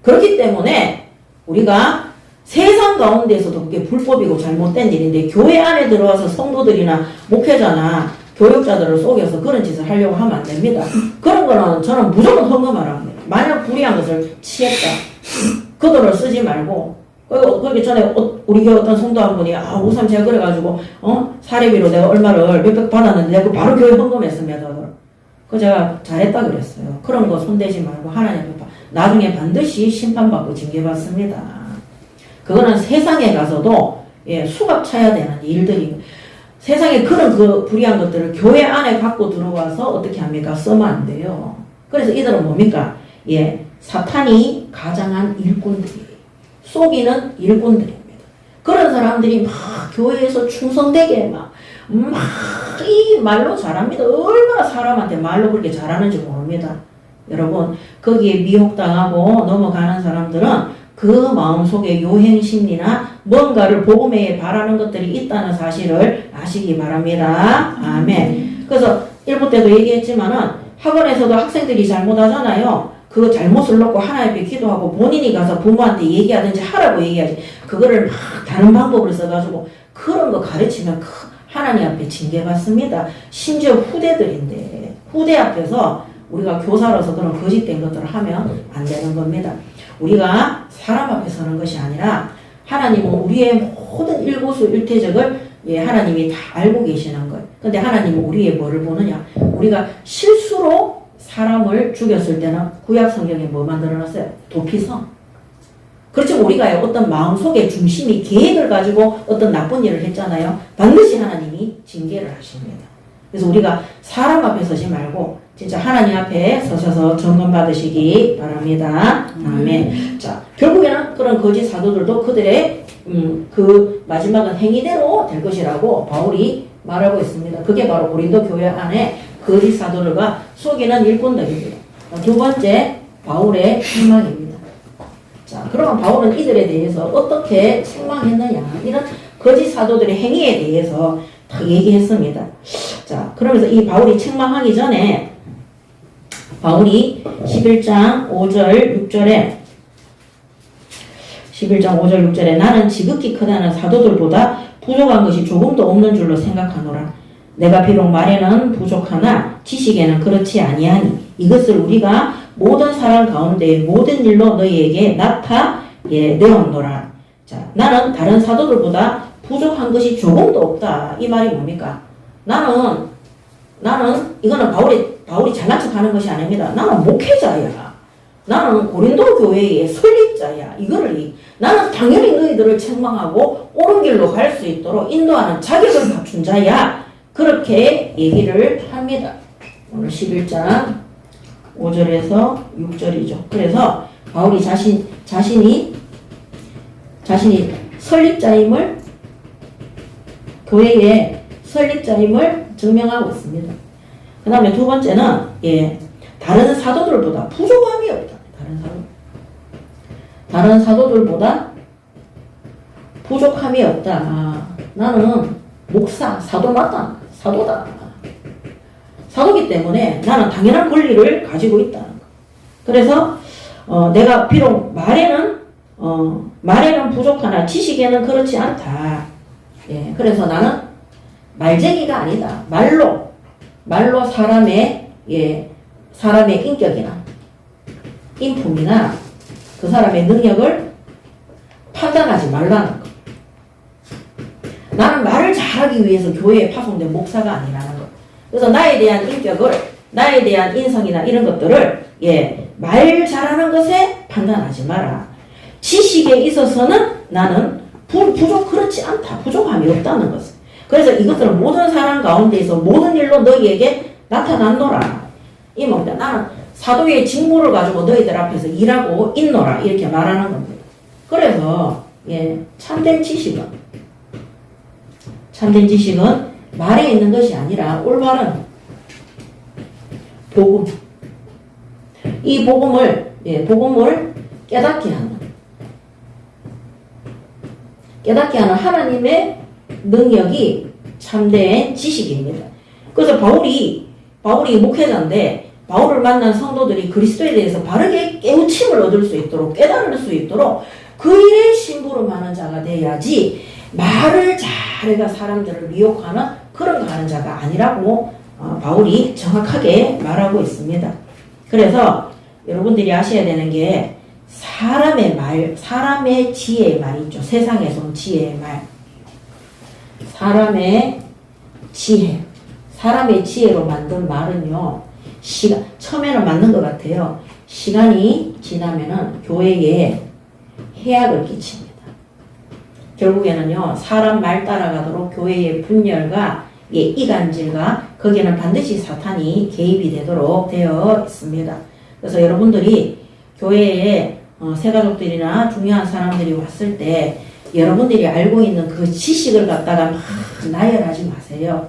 그렇기 때문에 우리가 세상 가운데에서도 그게 불법이고 잘못된 일인데 교회 안에 들어와서 성도들이나 목회자나 교육자들을 속여서 그런 짓을 하려고 하면 안 됩니다. 그런 거는 저는 무조건 헌금하라고 합니다. 만약 불의한 것을 취했다. 그 돈을 쓰지 말고 그러기 전에 우리 교회 어떤 성도 한 분이 우선 제가 그래가지고 사례비로 내가 얼마를 몇백 받았는데 내가 바로 교회 헌금했습니다. 그 제가 잘했다 그랬어요. 그런 거 손대지 말고 하나님 앞에 나중에 반드시 심판받고 징계받습니다. 그거는 세상에 가서도 수갑 차야 되는 일들이 세상에 그런 그 불의한 것들을 교회 안에 갖고 들어와서 어떻게 합니까? 쓰면 안 돼요. 그래서 이들은 뭡니까? 사탄이 가장한 일꾼들이에요. 속이는 일꾼들입니다. 그런 사람들이 막 교회에서 충성되게 이 말로 잘합니다. 얼마나 사람한테 말로 그렇게 잘하는지 모릅니다. 여러분, 거기에 미혹당하고 넘어가는 사람들은 그 마음속에 요행심리나 뭔가를 복음에 바라는 것들이 있다는 사실을 아시기 바랍니다. 아멘. 그래서 1부 때도 얘기했지만은 학원에서도 학생들이 잘못하잖아요. 그 잘못을 놓고 하나님 앞에 기도하고 본인이 가서 부모한테 얘기하든지 하라고 얘기하지. 그거를 막 다른 방법을 써가지고 그런 거 가르치면 하나님 앞에 징계받습니다. 심지어 후대들인데 후대 앞에서 우리가 교사로서 그런 거짓된 것들을 하면 안 되는 겁니다. 우리가 사람 앞에 서는 것이 아니라 하나님은 우리의 모든 일거수일투족을 하나님이 다 알고 계시는 거예요. 근데 하나님은 우리의 뭐를 보느냐? 우리가 실수로 사람을 죽였을 때는 구약 성경에 뭐 만들어놨어요? 도피성. 그렇지만 우리가 어떤 마음속에 중심이 계획을 가지고 어떤 나쁜 일을 했잖아요. 반드시 하나님이 징계를 하십니다. 그래서 우리가 사람 앞에 서지 말고 진짜 하나님 앞에 서셔서 점검 받으시기 바랍니다. 아멘. 자, 결국에는 그런 거짓 사도들도 그들의 그 마지막은 행위대로 될 것이라고 바울이 말하고 있습니다. 그게 바로 고린도 교회 안에 거짓 사도들과 속이는 일꾼들입니다. 두 번째, 바울의 책망입니다. 자, 그러면 바울은 이들에 대해서 어떻게 책망했느냐, 이런 거짓 사도들의 행위에 대해서 다 얘기했습니다. 자, 그러면서 이 바울이 책망하기 전에 바울이 11장 5절 6절에 나는 지극히 크다는 사도들보다 부족한 것이 조금도 없는 줄로 생각하노라. 내가 비록 말에는 부족하나 지식에는 그렇지 아니하니 이것을 우리가 모든 사람 가운데 모든 일로 너희에게 나타내었노라. 자, 나는 다른 사도들보다 부족한 것이 조금도 없다. 이 말이 뭡니까? 나는 이거는 바울이 잘난 척 하는 것이 아닙니다. 나는 목회자야. 나는 고린도 교회의 설립자야. 나는 당연히 너희들을 책망하고 옳은 길로 갈 수 있도록 인도하는 자격을 갖춘 자야. 그렇게 얘기를 합니다. 오늘 11장 5절에서 6절이죠. 그래서 바울이 자신이 설립자임을, 교회의 설립자임을 증명하고 있습니다. 그 다음에 두 번째는 다른 사도들보다 부족함이 없다. 다른 사도들보다 부족함이 없다. 나는 목사, 사도 맞다. 사도다. 사도기 때문에 나는 당연한 권리를 가지고 있다는 거. 그래서 내가 비록 말에는 부족하나 지식에는 그렇지 않다. 그래서 나는 말쟁이가 아니다. 말로 사람의 인격이나 인품이나 그 사람의 능력을 판단하지 말라는 거. 나는 말을 잘하기 위해서 교회에 파송된 목사가 아니라는 거. 그래서 나에 대한 인격을, 나에 대한 인성이나 이런 것들을 말 잘하는 것에 판단하지 마라. 지식에 있어서는 나는 그렇지 않다. 부족함이 없다는 것을. 그래서 이것들은 모든 사람 가운데에서 모든 일로 너희에게 나타났노라. 이 뭡니다. 나는 사도의 직무를 가지고 너희들 앞에서 일하고 있노라. 이렇게 말하는 겁니다. 그래서 참된 지식은 말에 있는 것이 아니라 올바른 복음. 이 복음을 깨닫게 하는 하나님의 능력이 참된 지식입니다. 그래서 바울이 목회자인데 바울을 만난 성도들이 그리스도에 대해서 바르게 깨우침을 얻을 수 있도록 깨달을 수 있도록 그 일에 심부름하는 자가 돼야지 말을 잘해가 사람들을 미혹하는 그런 거 하는 자가 아니라고 바울이 정확하게 말하고 있습니다. 그래서 여러분들이 아셔야 되는 게 사람의 말, 사람의 지혜의 말 있죠. 세상에서 온 지혜의 말. 사람의 지혜. 사람의 지혜로 만든 말은요. 처음에는 맞는 것 같아요. 시간이 지나면은 교회에 해악을 끼칩니다. 결국에는요. 사람 말 따라가도록 교회의 분열과 이간질과 거기에는 반드시 사탄이 개입이 되도록 되어 있습니다. 그래서 여러분들이 교회에 새가족들이나 중요한 사람들이 왔을 때 여러분들이 알고 있는 그 지식을 갖다가 막 나열하지 마세요.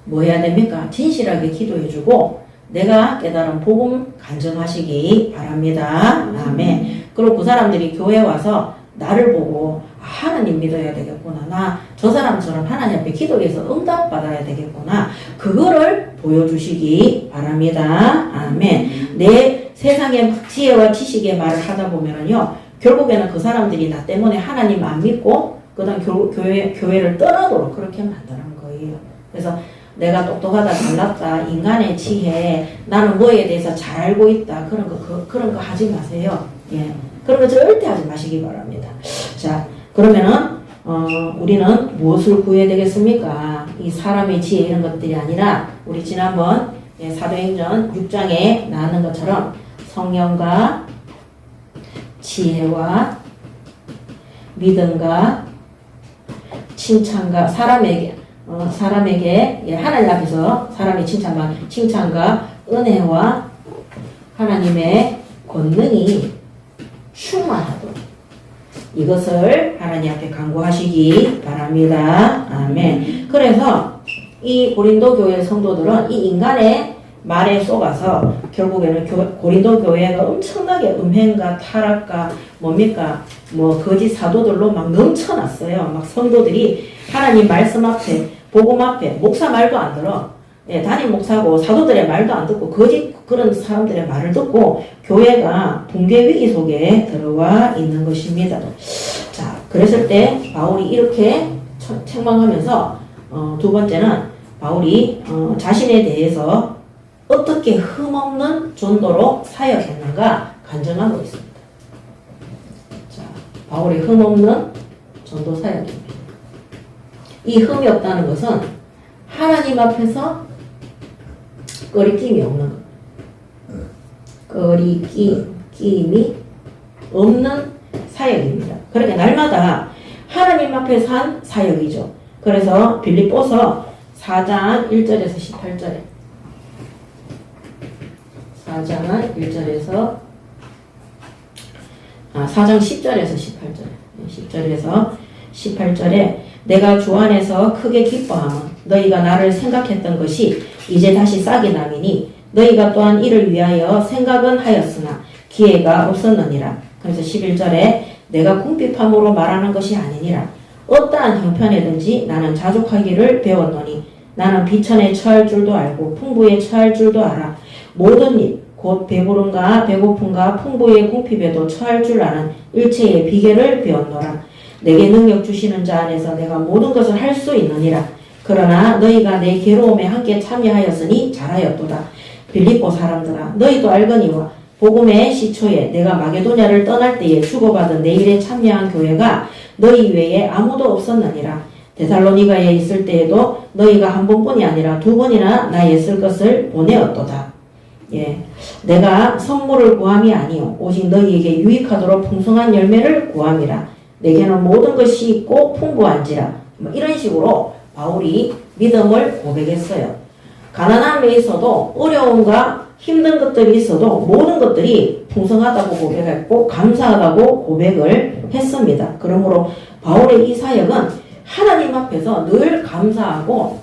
뭐 해야 됩니까? 진실하게 기도해주고 내가 깨달은 복음 간증하시기 바랍니다. 아멘. 그리고 그 사람들이 교회 와서 나를 보고 하나님 믿어야 되겠구나. 나 저 사람처럼 하나님 앞에 기도해서 응답 받아야 되겠구나. 그거를 보여주시기 바랍니다. 아멘. 내 세상의 지혜와 지식의 말을 하다 보면은요, 결국에는 그 사람들이 나 때문에 하나님 안 믿고 그다음 교회를 떠나도록 그렇게 만드는 거예요. 그래서 내가 똑똑하다, 잘났다, 인간의 지혜, 나는 뭐에 대해서 잘 알고 있다, 그런 거 하지 마세요. 예. 그런 거 절대 하지 마시기 바랍니다. 자, 그러면은, 우리는 무엇을 구해야 되겠습니까? 이 사람의 지혜 이런 것들이 아니라, 우리 지난번 사도행전 6장에 나왔는 것처럼 성령과 지혜와 믿음과 칭찬과 사람에게 하나님 앞에서 사람의 칭찬과 은혜와 하나님의 권능이 충만하도록 이것을 하나님 앞에 간구하시기 바랍니다. 아멘. 그래서 이 고린도 교회 성도들은 이 인간의 말에 속아서 결국에는 고린도 교회가 엄청나게 음행과 타락과 거짓 사도들로 막 넘쳐났어요. 막 성도들이 하나님 말씀 앞에, 복음 앞에, 목사 말도 안 들어. 예, 담임 목사고 사도들의 말도 안 듣고 그런 사람들의 말을 듣고 교회가 붕괴 위기 속에 들어와 있는 것입니다. 자, 그랬을 때 바울이 이렇게 책망하면서 두 번째는 바울이 자신에 대해서 어떻게 흠없는 전도로 사역했는가 간증하고 있습니다. 자, 바울이 흠없는 전도 사역입니다. 이 흠이 없다는 것은 하나님 앞에서 꺼리낌이 없는 것. 꺼리낌이 없는 사역입니다. 그러니까 날마다 하나님 앞에서 한 사역이죠. 그래서 빌립보서 4장 1절에서 18절에 4장 10절에서 18절에 18절에 내가 주 안에서 크게 기뻐함은 너희가 나를 생각했던 것이 이제 다시 싹이 남이니 너희가 또한 이를 위하여 생각은 하였으나 기회가 없었느니라. 그래서 11절에 내가 궁핍함으로 말하는 것이 아니니라. 어떠한 형편에든지 나는 자족하기를 배웠노니 나는 비천에 처할 줄도 알고 풍부에 처할 줄도 알아. 모든 일 곧 배부름과 배고픔과 풍부의 궁핍에도 처할 줄 아는 일체의 비결을 배웠노라. 내게 능력 주시는 자 안에서 내가 모든 것을 할 수 있느니라. 그러나 너희가 내 괴로움에 함께 참여하였으니 잘하였도다. 빌립보 사람들아, 너희도 알거니와 복음의 시초에 내가 마게도냐를 떠날 때에 주고받은 내 일에 참여한 교회가 너희 외에 아무도 없었느니라. 데살로니가에 있을 때에도 너희가 한 번뿐이 아니라 두 번이나 나의 쓸 것을 보내었도다. 예, 내가 선물을 구함이 아니요 오직 너희에게 유익하도록 풍성한 열매를 구함이라. 내게는 모든 것이 있고 풍부한지라. 이런 식으로 바울이 믿음을 고백했어요. 가난함에 있어도 어려움과 힘든 것들이 있어도 모든 것들이 풍성하다고 고백했고 감사하다고 고백을 했습니다. 그러므로 바울의 이 사역은 하나님 앞에서 늘 감사하고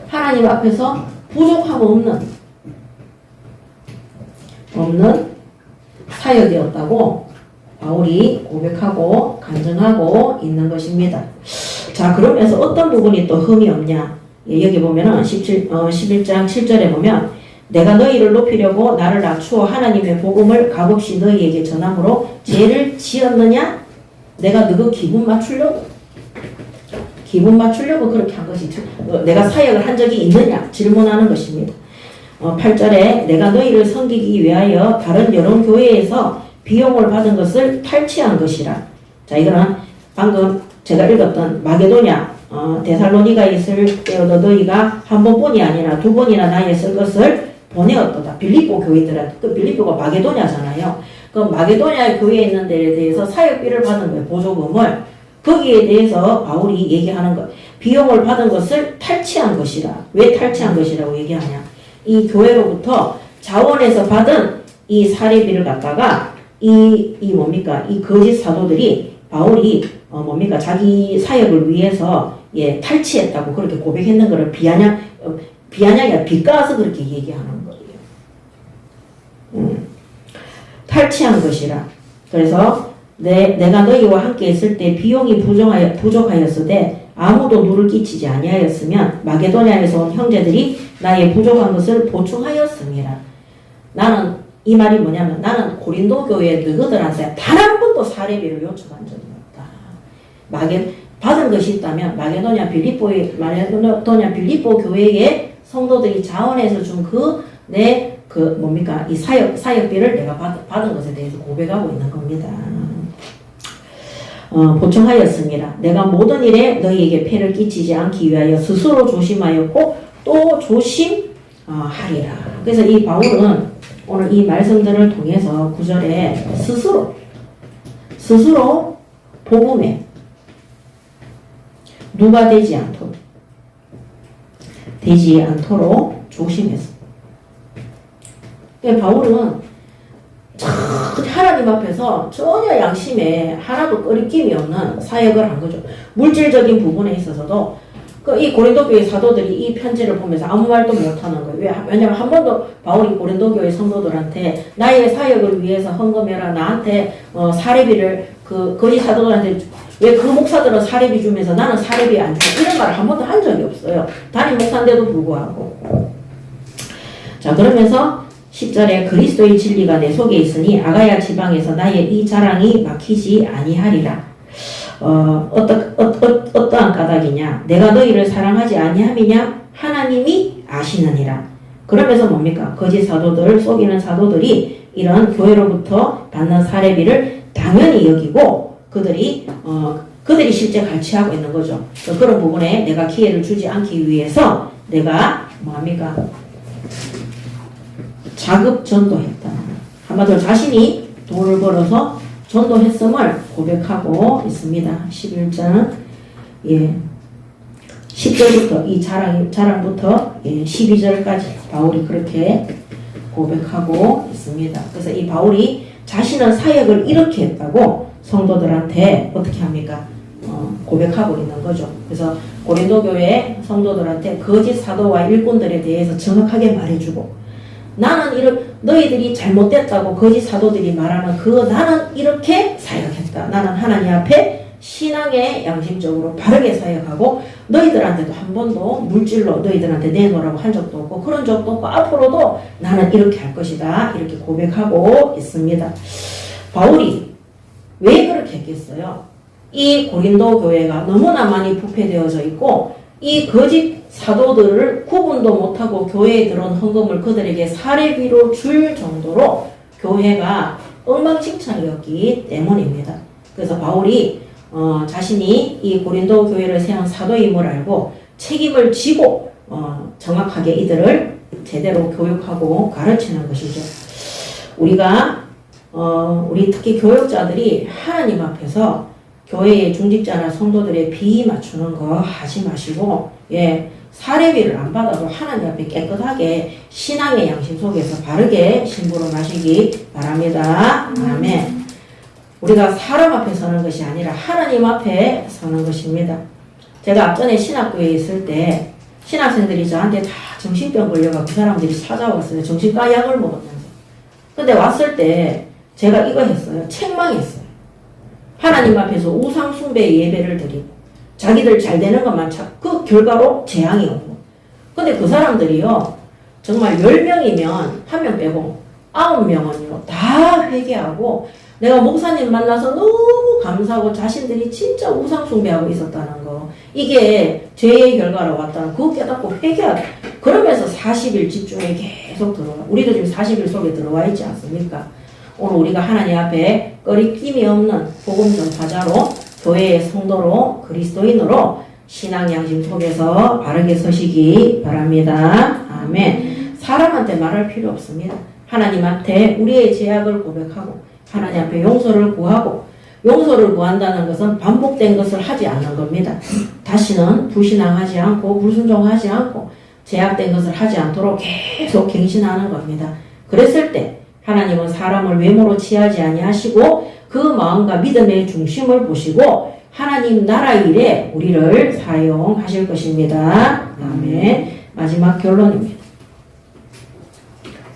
하나님 앞에서 부족함 없는 사역이었다고 바울이 고백하고 간증하고 있는 것입니다. 자, 그러면서 어떤 부분이 또 흠이 없냐? 예, 여기 보면은 11장 7절에 보면 내가 너희를 높이려고 나를 낮추어 하나님의 복음을 값없이 너희에게 전함으로 죄를 지었느냐? 내가 너그 기분 맞추려고 그렇게 한 것이 내가 사역을 한 적이 있느냐? 질문하는 것입니다. 8절에 내가 너희를 섬기기 위하여 다른 여러 교회에서 비용을 받은 것을 탈취한 것이라. 자, 이거는 방금 제가 읽었던 마게도냐 데살로니가에 있을 때에도 너희가 한 번뿐이 아니라 두 번이나 나에 쓸 것을 보내었도다. 빌립보 교회들한테. 그 빌립보가 마게도냐잖아요. 그 마게도냐 교회에 있는 데에 대해서 사역비를 받은 거예요. 보조금을. 거기에 대해서 바울이 얘기하는 것. 비용을 받은 것을 탈취한 것이라. 왜 탈취한 것이라고 얘기하냐. 이 교회로부터 자원에서 받은 이 사례비를 갖다가 이 거짓 사도들이 바울이 자기 사역을 위해서 탈취했다고 그렇게 고백했는 것을 비아냥이 빗가서 그렇게 얘기하는 거예요. 탈취한 것이라. 그래서 내가 너희와 함께 있을 때 비용이 부족하였으되 아무도 누를 끼치지 아니하였으면 마게도냐에서 온 형제들이 나의 부족한 것을 보충하였음이라. 나는 이 말이 뭐냐면 나는 고린도 교회 너희들한테 단 한 번도 사례비를 요청한 적이 없다. 받은 것이 있다면 마게도냐 빌립보 교회의 성도들이 자원해서 준 이 사역비를 내가 받은 것에 대해서 고백하고 있는 겁니다. 보충하였습니다. 내가 모든 일에 너희에게 폐를 끼치지 않기 위하여 스스로 조심하였고 또 조심하리라. 그래서 이 바울은 오늘 이 말씀들을 통해서 9절에 스스로 복음에 누가 되지 않도록 조심했어. 바울은 하나님 앞에서 전혀 양심에 하나도 꺼리낌이 없는 사역을 한 거죠. 물질적인 부분에 있어서도 이 고린도 교회 사도들이 이 편지를 보면서 아무 말도 못하는 거예요. 왜냐하면 한 번도 바울이 고린도 교회 성도들한테 나의 사역을 위해서 헌금해라. 나한테 사례비를 거짓 사도들한테 왜 그 목사들은 사례비 주면서 나는 사례비 안 줘. 이런 말을 한 번도 한 적이 없어요. 담임 목사인데도 불구하고. 자, 그러면서 10절에 그리스도의 진리가 내 속에 있으니 아가야 지방에서 나의 이 자랑이 막히지 아니하리라. 어떠한 까닭이냐? 내가 너희를 사랑하지 아니함이냐? 하나님이 아시느니라. 그러면서 뭡니까? 거짓 사도들, 속이는 사도들이 이런 교회로부터 받는 사례비를 당연히 여기고 그들이 실제 갈취하고 있는 거죠. 그런 부분에 내가 기회를 주지 않기 위해서 내가 자급 전도했다. 한마디로 자신이 돈을 벌어서 전도했음을 고백하고 있습니다. 11장 10절부터 이 자랑부터 12절까지 바울이 그렇게 고백하고 있습니다. 그래서 이 바울이 자신은 사역을 이렇게 했다고 성도들한테 어떻게 합니까? 고백하고 있는 거죠. 그래서 고린도 교회 성도들한테 거짓 사도와 일꾼들에 대해서 정확하게 말해주고 나는 너희들이 잘못됐다고 거짓 사도들이 말하는 나는 이렇게 사역했다. 나는 하나님 앞에 신앙의 양심적으로 바르게 사역하고 너희들한테도 한 번도 물질로 너희들한테 내놓으라고 한 적도 없고 그런 적도 없고 앞으로도 나는 이렇게 할 것이다. 이렇게 고백하고 있습니다. 바울이 왜 그렇게 했겠어요? 이 고린도 교회가 너무나 많이 부패되어져 있고 이 거짓 사도들을 구분도 못하고 교회에 들어온 헌금을 그들에게 사례비로 줄 정도로 교회가 엉망진창이었기 때문입니다. 그래서 바울이 자신이 이 고린도 교회를 세운 사도임을 알고 책임을 지고 정확하게 이들을 제대로 교육하고 가르치는 것이죠. 우리 특히 교육자들이 하나님 앞에서 교회의 중직자나 성도들의 비위 맞추는 거 하지 마시고 사례비를 안 받아도 하나님 앞에 깨끗하게 신앙의 양심 속에서 바르게 신부로 마시기 바랍니다. 아멘. 우리가 사람 앞에 서는 것이 아니라 하나님 앞에 서는 것입니다. 제가 앞전에 신학교에 있을 때 신학생들이 저한테 다 정신병 걸려가지고 그 사람들이 찾아왔어요. 정신과 약을 먹었는데. 근데 왔을 때 제가 이거 했어요. 책망했어요. 하나님 앞에서 우상 숭배의 예배를 드리고 자기들 잘 되는 것만 그 결과로 재앙이 오고. 근데 그 사람들이요, 정말 10명이면 1명 빼고 9명은요, 다 회개하고 내가 목사님 만나서 너무 감사하고 자신들이 진짜 우상숭배하고 있었다는 거. 이게 죄의 결과로 왔다는 그거 깨닫고 회개하고 그러면서 40일 집중에 계속 들어와. 우리도 지금 40일 속에 들어와 있지 않습니까? 오늘 우리가 하나님 앞에 꺼리낌이 없는 복음 전파자로 교회의 성도로 그리스도인으로 신앙 양심 속에서 바르게 서시기 바랍니다. 아멘. 사람한테 말할 필요 없습니다. 하나님한테 우리의 죄악을 고백하고 하나님 앞에 용서를 구하고 용서를 구한다는 것은 반복된 것을 하지 않는 겁니다. 다시는 불신앙하지 않고 불순종하지 않고 제약된 것을 하지 않도록 계속 갱신하는 겁니다. 그랬을 때 하나님은 사람을 외모로 취하지 아니하시고 그 마음과 믿음의 중심을 보시고 하나님 나라 일에 우리를 사용하실 것입니다. 아멘. 마지막 결론입니다.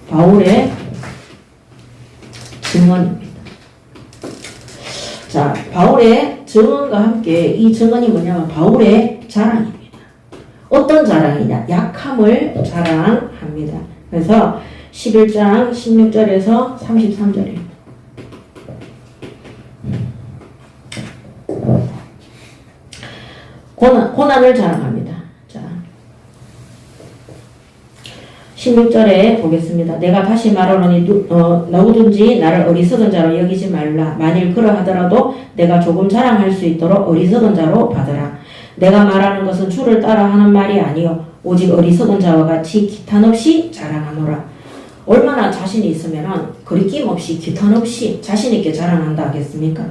바울의 증언입니다. 자, 바울의 증언과 함께 이 증언이 뭐냐면 바울의 자랑입니다. 어떤 자랑이냐? 약함을 자랑합니다. 그래서 11장 16절에서 33절입니다. 고난을 자랑합니다. 자, 16절에 보겠습니다. 내가 다시 말하노니 누구든지 나를 어리석은 자로 여기지 말라. 만일 그러하더라도 내가 조금 자랑할 수 있도록 어리석은 자로 받으라. 내가 말하는 것은 주를 따라하는 말이 아니요 오직 어리석은 자와 같이 기탄 없이 자랑하노라. 얼마나 자신이 있으면 거리낌 없이 기탄 없이 자신 있게 자랑한다 하겠습니까?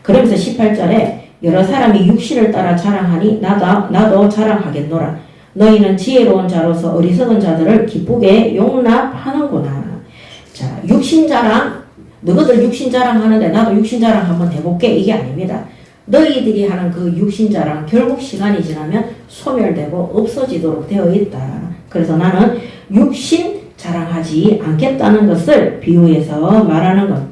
그러면서 18절에 여러 사람이 육신을 따라 자랑하니 나도 자랑하겠노라. 너희는 지혜로운 자로서 어리석은 자들을 기쁘게 용납하는구나. 자, 육신 자랑, 너희들 육신 자랑 하는데 나도 육신 자랑 한번 해볼게. 이게 아닙니다. 너희들이 하는 그 육신 자랑 결국 시간이 지나면 소멸되고 없어지도록 되어 있다. 그래서 나는 육신 자랑하지 않겠다는 것을 비유해서 말하는 겁니다.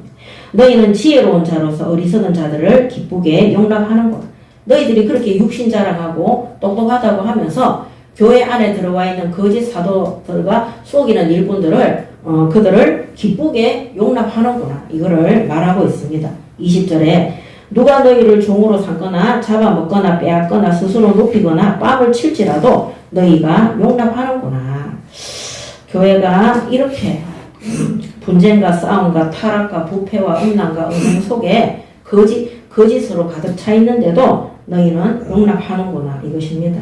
너희는 지혜로운 자로서 어리석은 자들을 기쁘게 용납하는 것. 너희들이 그렇게 육신 자랑하고 똑똑하다고 하면서 교회 안에 들어와 있는 거짓 사도들과 속이는 일꾼들을 그들을 기쁘게 용납하는구나. 이거를 말하고 있습니다. 20절에 누가 너희를 종으로 삼거나 잡아먹거나 빼앗거나 스스로 높이거나 뺨을 칠지라도 너희가 용납하는구나. 교회가 이렇게 분쟁과 싸움과 타락과 부패와 음란과 음행 속에 거짓으로 가득 차 있는데도 너희는 용납하는구나. 이것입니다.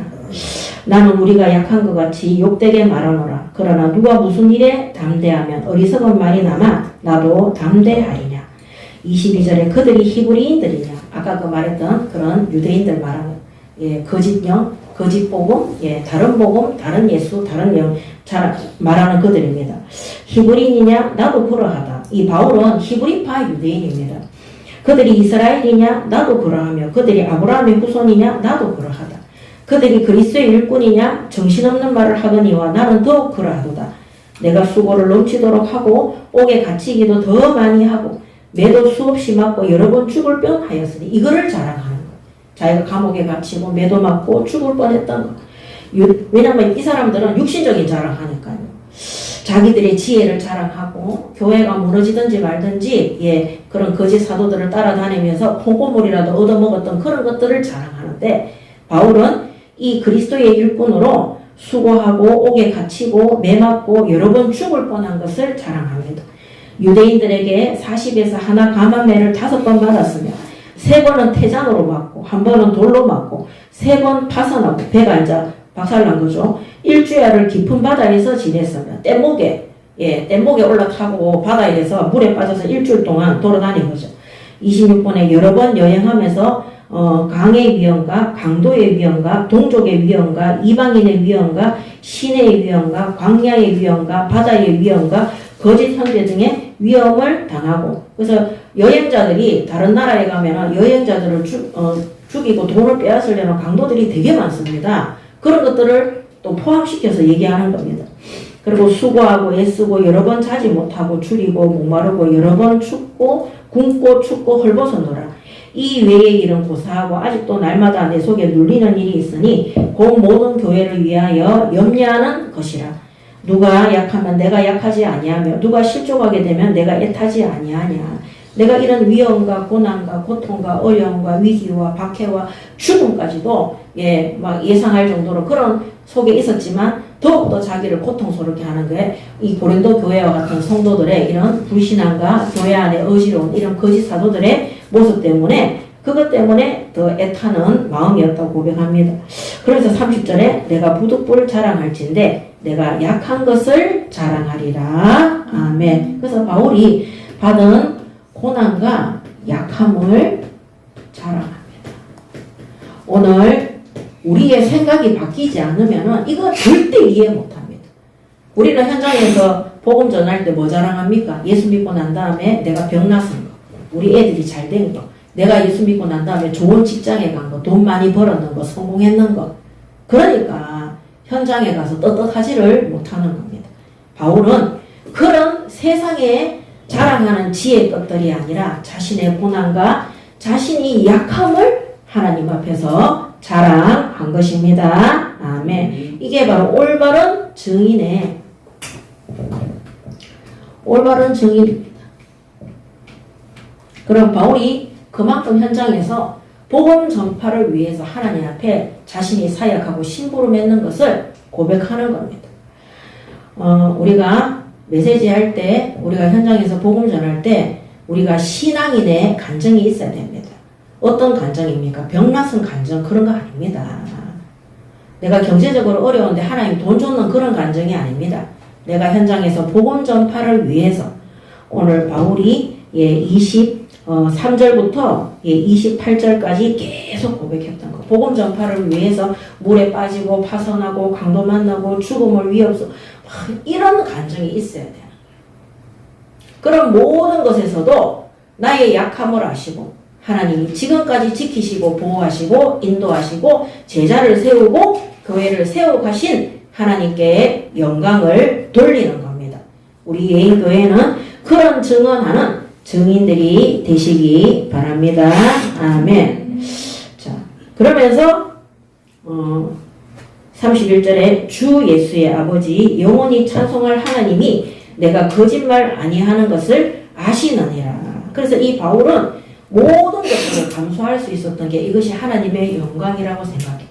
나는 우리가 약한 것 같이 욕되게 말하노라. 그러나 누가 무슨 일에 담대하면 어리석은 말이 남아 나도 담대하리냐. 22절에 그들이 히브리인들이냐. 아까 그 말했던 그런 유대인들 말하는 거짓령, 거짓 복음, 다른 복음, 다른 예수, 다른 영 말하는 그들입니다. 히브리인이냐? 나도 그러하다. 이 바울은 히브리파 유대인입니다. 그들이 이스라엘이냐? 나도 그러하며 그들이 아브라함의 후손이냐? 나도 그러하다. 그들이 그리스도의 일꾼이냐? 정신없는 말을 하거니와 나는 더욱 그러하도다. 내가 수고를 넘치도록 하고 옥에 갇히기도 더 많이 하고 매도 수없이 맞고 여러 번 죽을 뻔하였으니 이거를 자랑하는 것. 자기가 감옥에 갇히고 매도 맞고 죽을 뻔했던 것. 왜냐하면 이 사람들은 육신적인 자랑하니까요. 자기들의 지혜를 자랑하고 교회가 무너지든지 말든지 그런 거짓 사도들을 따라다니면서 콩고물이라도 얻어먹었던 그런 것들을 자랑하는데 바울은 이 그리스도의 일꾼으로 수고하고 옥에 갇히고 매 맞고 여러 번 죽을 뻔한 것을 자랑합니다. 유대인들에게 40에서 하나 감한매를 5번 받았으며 3번은 태장으로 맞고 1번은 돌로 맞고 3번 파선하고 배가 이제 박살난 거죠. 일주야를 깊은 바다에서 지냈으며 뗏목에 올라타고 바다에서 물에 빠져서 일주일 동안 돌아다닌 거죠. 26번에 여러 번 여행하면서 강의 위험과 강도의 위험과 동족의 위험과 이방인의 위험과 시내의 위험과 광야의 위험과 바다의 위험과 거짓 형제 등의 위험을 당하고 그래서 여행자들이 다른 나라에 가면 여행자들을 죽이고 돈을 빼앗으려는 강도들이 되게 많습니다. 그런 것들을 또 포함시켜서 얘기하는 겁니다. 그리고 수고하고 애쓰고 여러 번 자지 못하고 줄이고 목마르고 여러 번 춥고 굶고 춥고 헐벗었노라. 이 외의 일은 고사하고 아직도 날마다 내 속에 눌리는 일이 있으니 그 모든 교회를 위하여 염려하는 것이라. 누가 약하면 내가 약하지 아니하며 누가 실족하게 되면 내가 애타지 아니하냐. 내가 이런 위험과 고난과 고통과 어려움과 위기와 박해와 죽음까지도 막 예상할 정도로 그런 속에 있었지만 더욱더 자기를 고통스럽게 하는 게 이 고린도 교회와 같은 성도들의 이런 불신앙과 교회 안에 어지러운 이런 거짓 사도들의 모습 때문에 그것 때문에 더 애타는 마음이었다고 고백합니다. 그래서 30절에 내가 부득불 자랑할진대 내가 약한 것을 자랑하리라. 아멘. 그래서 바울이 받은 고난과 약함을 자랑합니다. 오늘 우리의 생각이 바뀌지 않으면 이거 절대 이해 못합니다. 우리는 현장에서 복음 전할 때 뭐 자랑합니까? 예수 믿고 난 다음에 내가 병 났은 거, 우리 애들이 잘 된 거, 내가 예수 믿고 난 다음에 좋은 직장에 간 거, 돈 많이 벌었는 거, 성공했는 거. 그러니까 현장에 가서 떳떳하지를 못하는 겁니다. 바울은 그런 세상에 자랑하는 지혜 것들이 아니라 자신의 고난과 자신이 약함을 하나님 앞에서 자랑한 것입니다. 아멘. 이게 바로 올바른 증인입니다. 그럼 바울이 그만큼 현장에서 복음 전파를 위해서 하나님 앞에 자신이 사역하고 신부를 맺는 것을 고백하는 겁니다. 우리가 메시지 할 때, 우리가 현장에서 복음 전할 때 우리가 신앙인의 간증이 있어야 됩니다. 어떤 간증입니까? 병났은 간증 그런 거 아닙니다. 내가 경제적으로 어려운데 하나님 돈 줬는 그런 간증이 아닙니다. 내가 현장에서 복음 전파를 위해서 오늘 바울이 23절부터 28절까지 계속 고백했던 거. 복음 전파를 위해서 물에 빠지고 파선하고 강도 만나고 죽음을 위협서 이런 간증이 있어야 돼요. 그런 모든 것에서도 나의 약함을 아시고 하나님이 지금까지 지키시고 보호하시고 인도하시고 제자를 세우고 교회를 세워가신 하나님께 영광을 돌리는 겁니다. 우리 예인교회는 그런 증언하는 증인들이 되시기 바랍니다. 아멘. 자, 그러면서 31절에 주 예수의 아버지 영원히 찬송할 하나님이 내가 거짓말 아니하는 것을 아시느니라. 그래서 이 바울은 모든 것들을 감수할 수 있었던 게 이것이 하나님의 영광이라고 생각해요.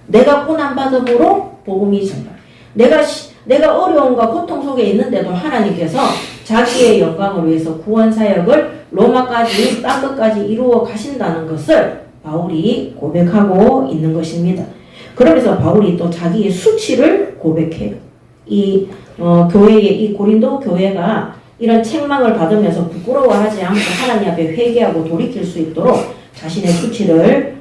내가 고난받음으로 복음이 전파. 내가 어려움과 고통 속에 있는데도 하나님께서 자기의 영광을 위해서 구원 사역을 로마까지 땅끝까지 이루어 가신다는 것을 바울이 고백하고 있는 것입니다. 그러면서 바울이 또 자기의 수치를 고백해요. 이 교회의 이 고린도 교회가 이런 책망을 받으면서 부끄러워하지 않고 하나님 앞에 회개하고 돌이킬 수 있도록 자신의 수치를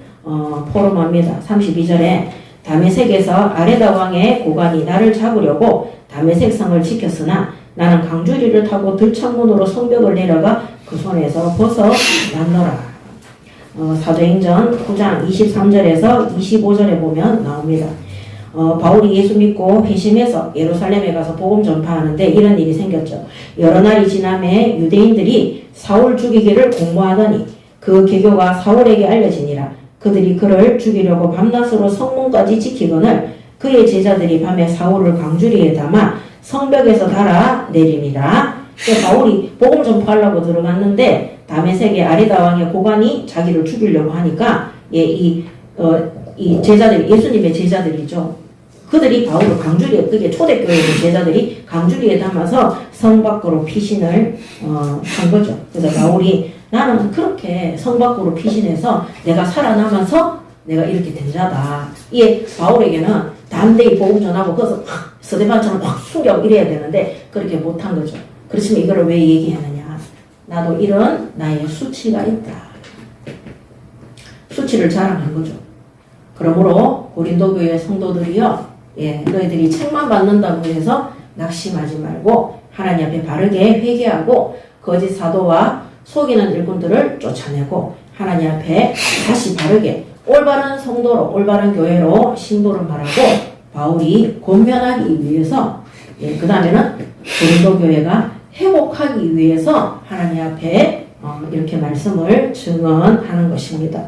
포럼합니다. 32절에 다메섹에서 아레다 왕의 고관이 나를 잡으려고 다메섹 성을 지켰으나 나는 강주리를 타고 들창문으로 성벽을 내려가 그 손에서 벗어났노라. 사도행전 9장 23절에서 25절에 보면 나옵니다. 바울이 예수 믿고 회심해서 예루살렘에 가서 복음 전파하는데 이런 일이 생겼죠. 여러 날이 지남에 유대인들이 사울 죽이기를 공모하더니 그 계교가 사울에게 알려지니라. 그들이 그를 죽이려고 밤낮으로 성문까지 지키거늘 그의 제자들이 밤에 사울을 강주리에 담아 성벽에서 달아 내리니라. 바울이 복음 전파하려고 들어갔는데 다메섹의 아레다 왕의 고관이 자기를 죽이려고 하니까 이 제자들이 예수님의 제자들이죠. 그들이 바울을 강주리에, 그게 초대교회의 제자들이 강주리에 담아서 성 밖으로 피신을 한 거죠. 그래서 바울이 나는 그렇게 성 밖으로 피신해서 내가 살아남아서 내가 이렇게 된 자다. 이게 바울에게는 담대히 복음 전하고 그래서 확 스데반처럼 확 숨겨 이래야 되는데 그렇게 못한 거죠. 그렇지만 이거를 왜 얘기하느냐. 나도 이런 나의 수치가 있다. 수치를 자랑한 거죠. 그러므로 고린도 교회 성도들이요. 너희들이 책만 받는다고 해서 낙심하지 말고 하나님 앞에 바르게 회개하고 거짓 사도와 속이는 일꾼들을 쫓아내고 하나님 앞에 다시 바르게 올바른 성도로 올바른 교회로 신도를 말하고 바울이 권면하기 위해서 그 다음에는 고린도 교회가 회복하기 위해서 하나님 앞에 이렇게 말씀을 증언하는 것입니다.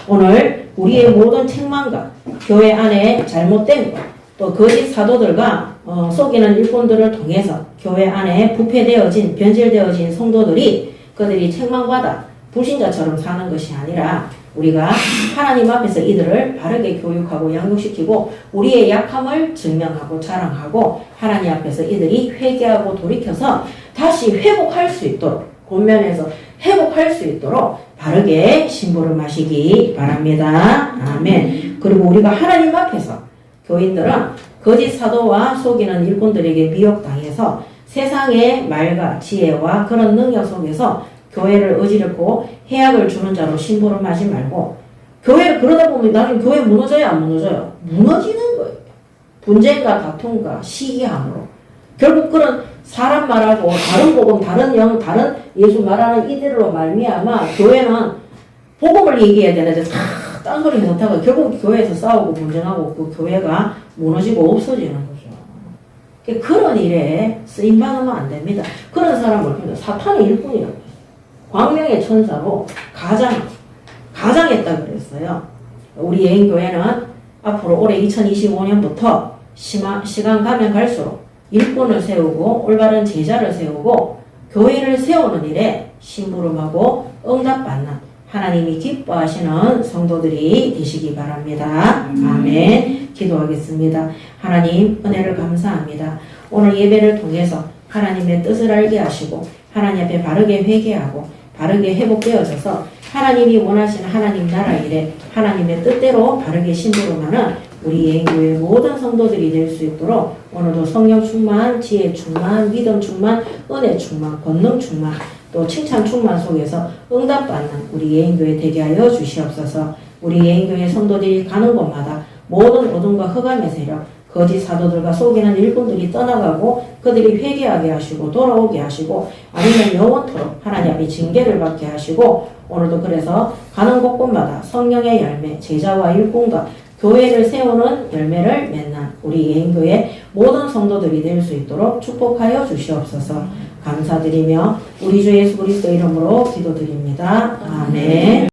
오늘 우리의 모든 책망과 교회 안에 잘못된 것, 또 거짓 사도들과 속이는 일꾼들을 통해서 교회 안에 부패되어진 변질되어진 성도들이 그들이 책망받아 불신자처럼 사는 것이 아니라 우리가 하나님 앞에서 이들을 바르게 교육하고 양육시키고 우리의 약함을 증명하고 자랑하고 하나님 앞에서 이들이 회개하고 돌이켜서 다시 회복할 수 있도록 권면에서 회복할 수 있도록 바르게 심부름하시기 바랍니다. 아멘. 그리고 우리가 하나님 앞에서 교인들은 거짓 사도와 속이는 일꾼들에게 미혹당해서 세상의 말과 지혜와 그런 능력 속에서 교회를 어지럽고 해악을 주는 자로 심부름하지 말고 교회를 그러다 보면 나중에 교회 무너져요 안 무너져요? 무너지는 거예요. 분쟁과 다툼과 시기함으로 결국 그런 사람 말하고 다른 복음 다른 영 다른 예수 말하는 이들로 말미암아 교회는 복음을 얘기해야 되는데 다 딴소리 못하고 결국 교회에서 싸우고 분쟁하고 그 교회가 무너지고 없어지는 거죠. 그런 일에 쓰임받으면 안 됩니다. 그런 사람을 사탄의 일꾼이라고 했어요. 광명의 천사로 가장했다 그랬어요. 우리 예인교회는 앞으로 올해 2025년부터 시간 가면 갈수록 일꾼을 세우고 올바른 제자를 세우고 교회를 세우는 일에 심부름하고 응답받는 하나님이 기뻐하시는 성도들이 되시기 바랍니다. 아멘. 기도하겠습니다. 하나님 은혜를 감사합니다. 오늘 예배를 통해서 하나님의 뜻을 알게 하시고 하나님 앞에 바르게 회개하고 바르게 회복되어져서 하나님이 원하시는 하나님 나라 일에 하나님의 뜻대로 바르게 심부름하는 우리 예인교회 모든 성도들이 될 수 있도록 오늘도 성령 충만, 지혜 충만, 믿음 충만, 은혜 충만, 권능 충만, 또 칭찬 충만 속에서 응답받는 우리 예인교회 되게 하여 주시옵소서. 우리 예인교회 성도들이 가는 곳마다 모든 어둠과 흑암의 세력, 거짓 사도들과 속이는 일꾼들이 떠나가고 그들이 회개하게 하시고 돌아오게 하시고 아니면 영원토록 하나님 앞에 징계를 받게 하시고 오늘도 그래서 가는 곳곳마다 성령의 열매, 제자와 일꾼과 교회를 세우는 열매를 맺는 우리 예인교회 모든 성도들이 될 수 있도록 축복하여 주시옵소서. 감사드리며 우리 주 예수 그리스도 이름으로 기도드립니다. 아멘.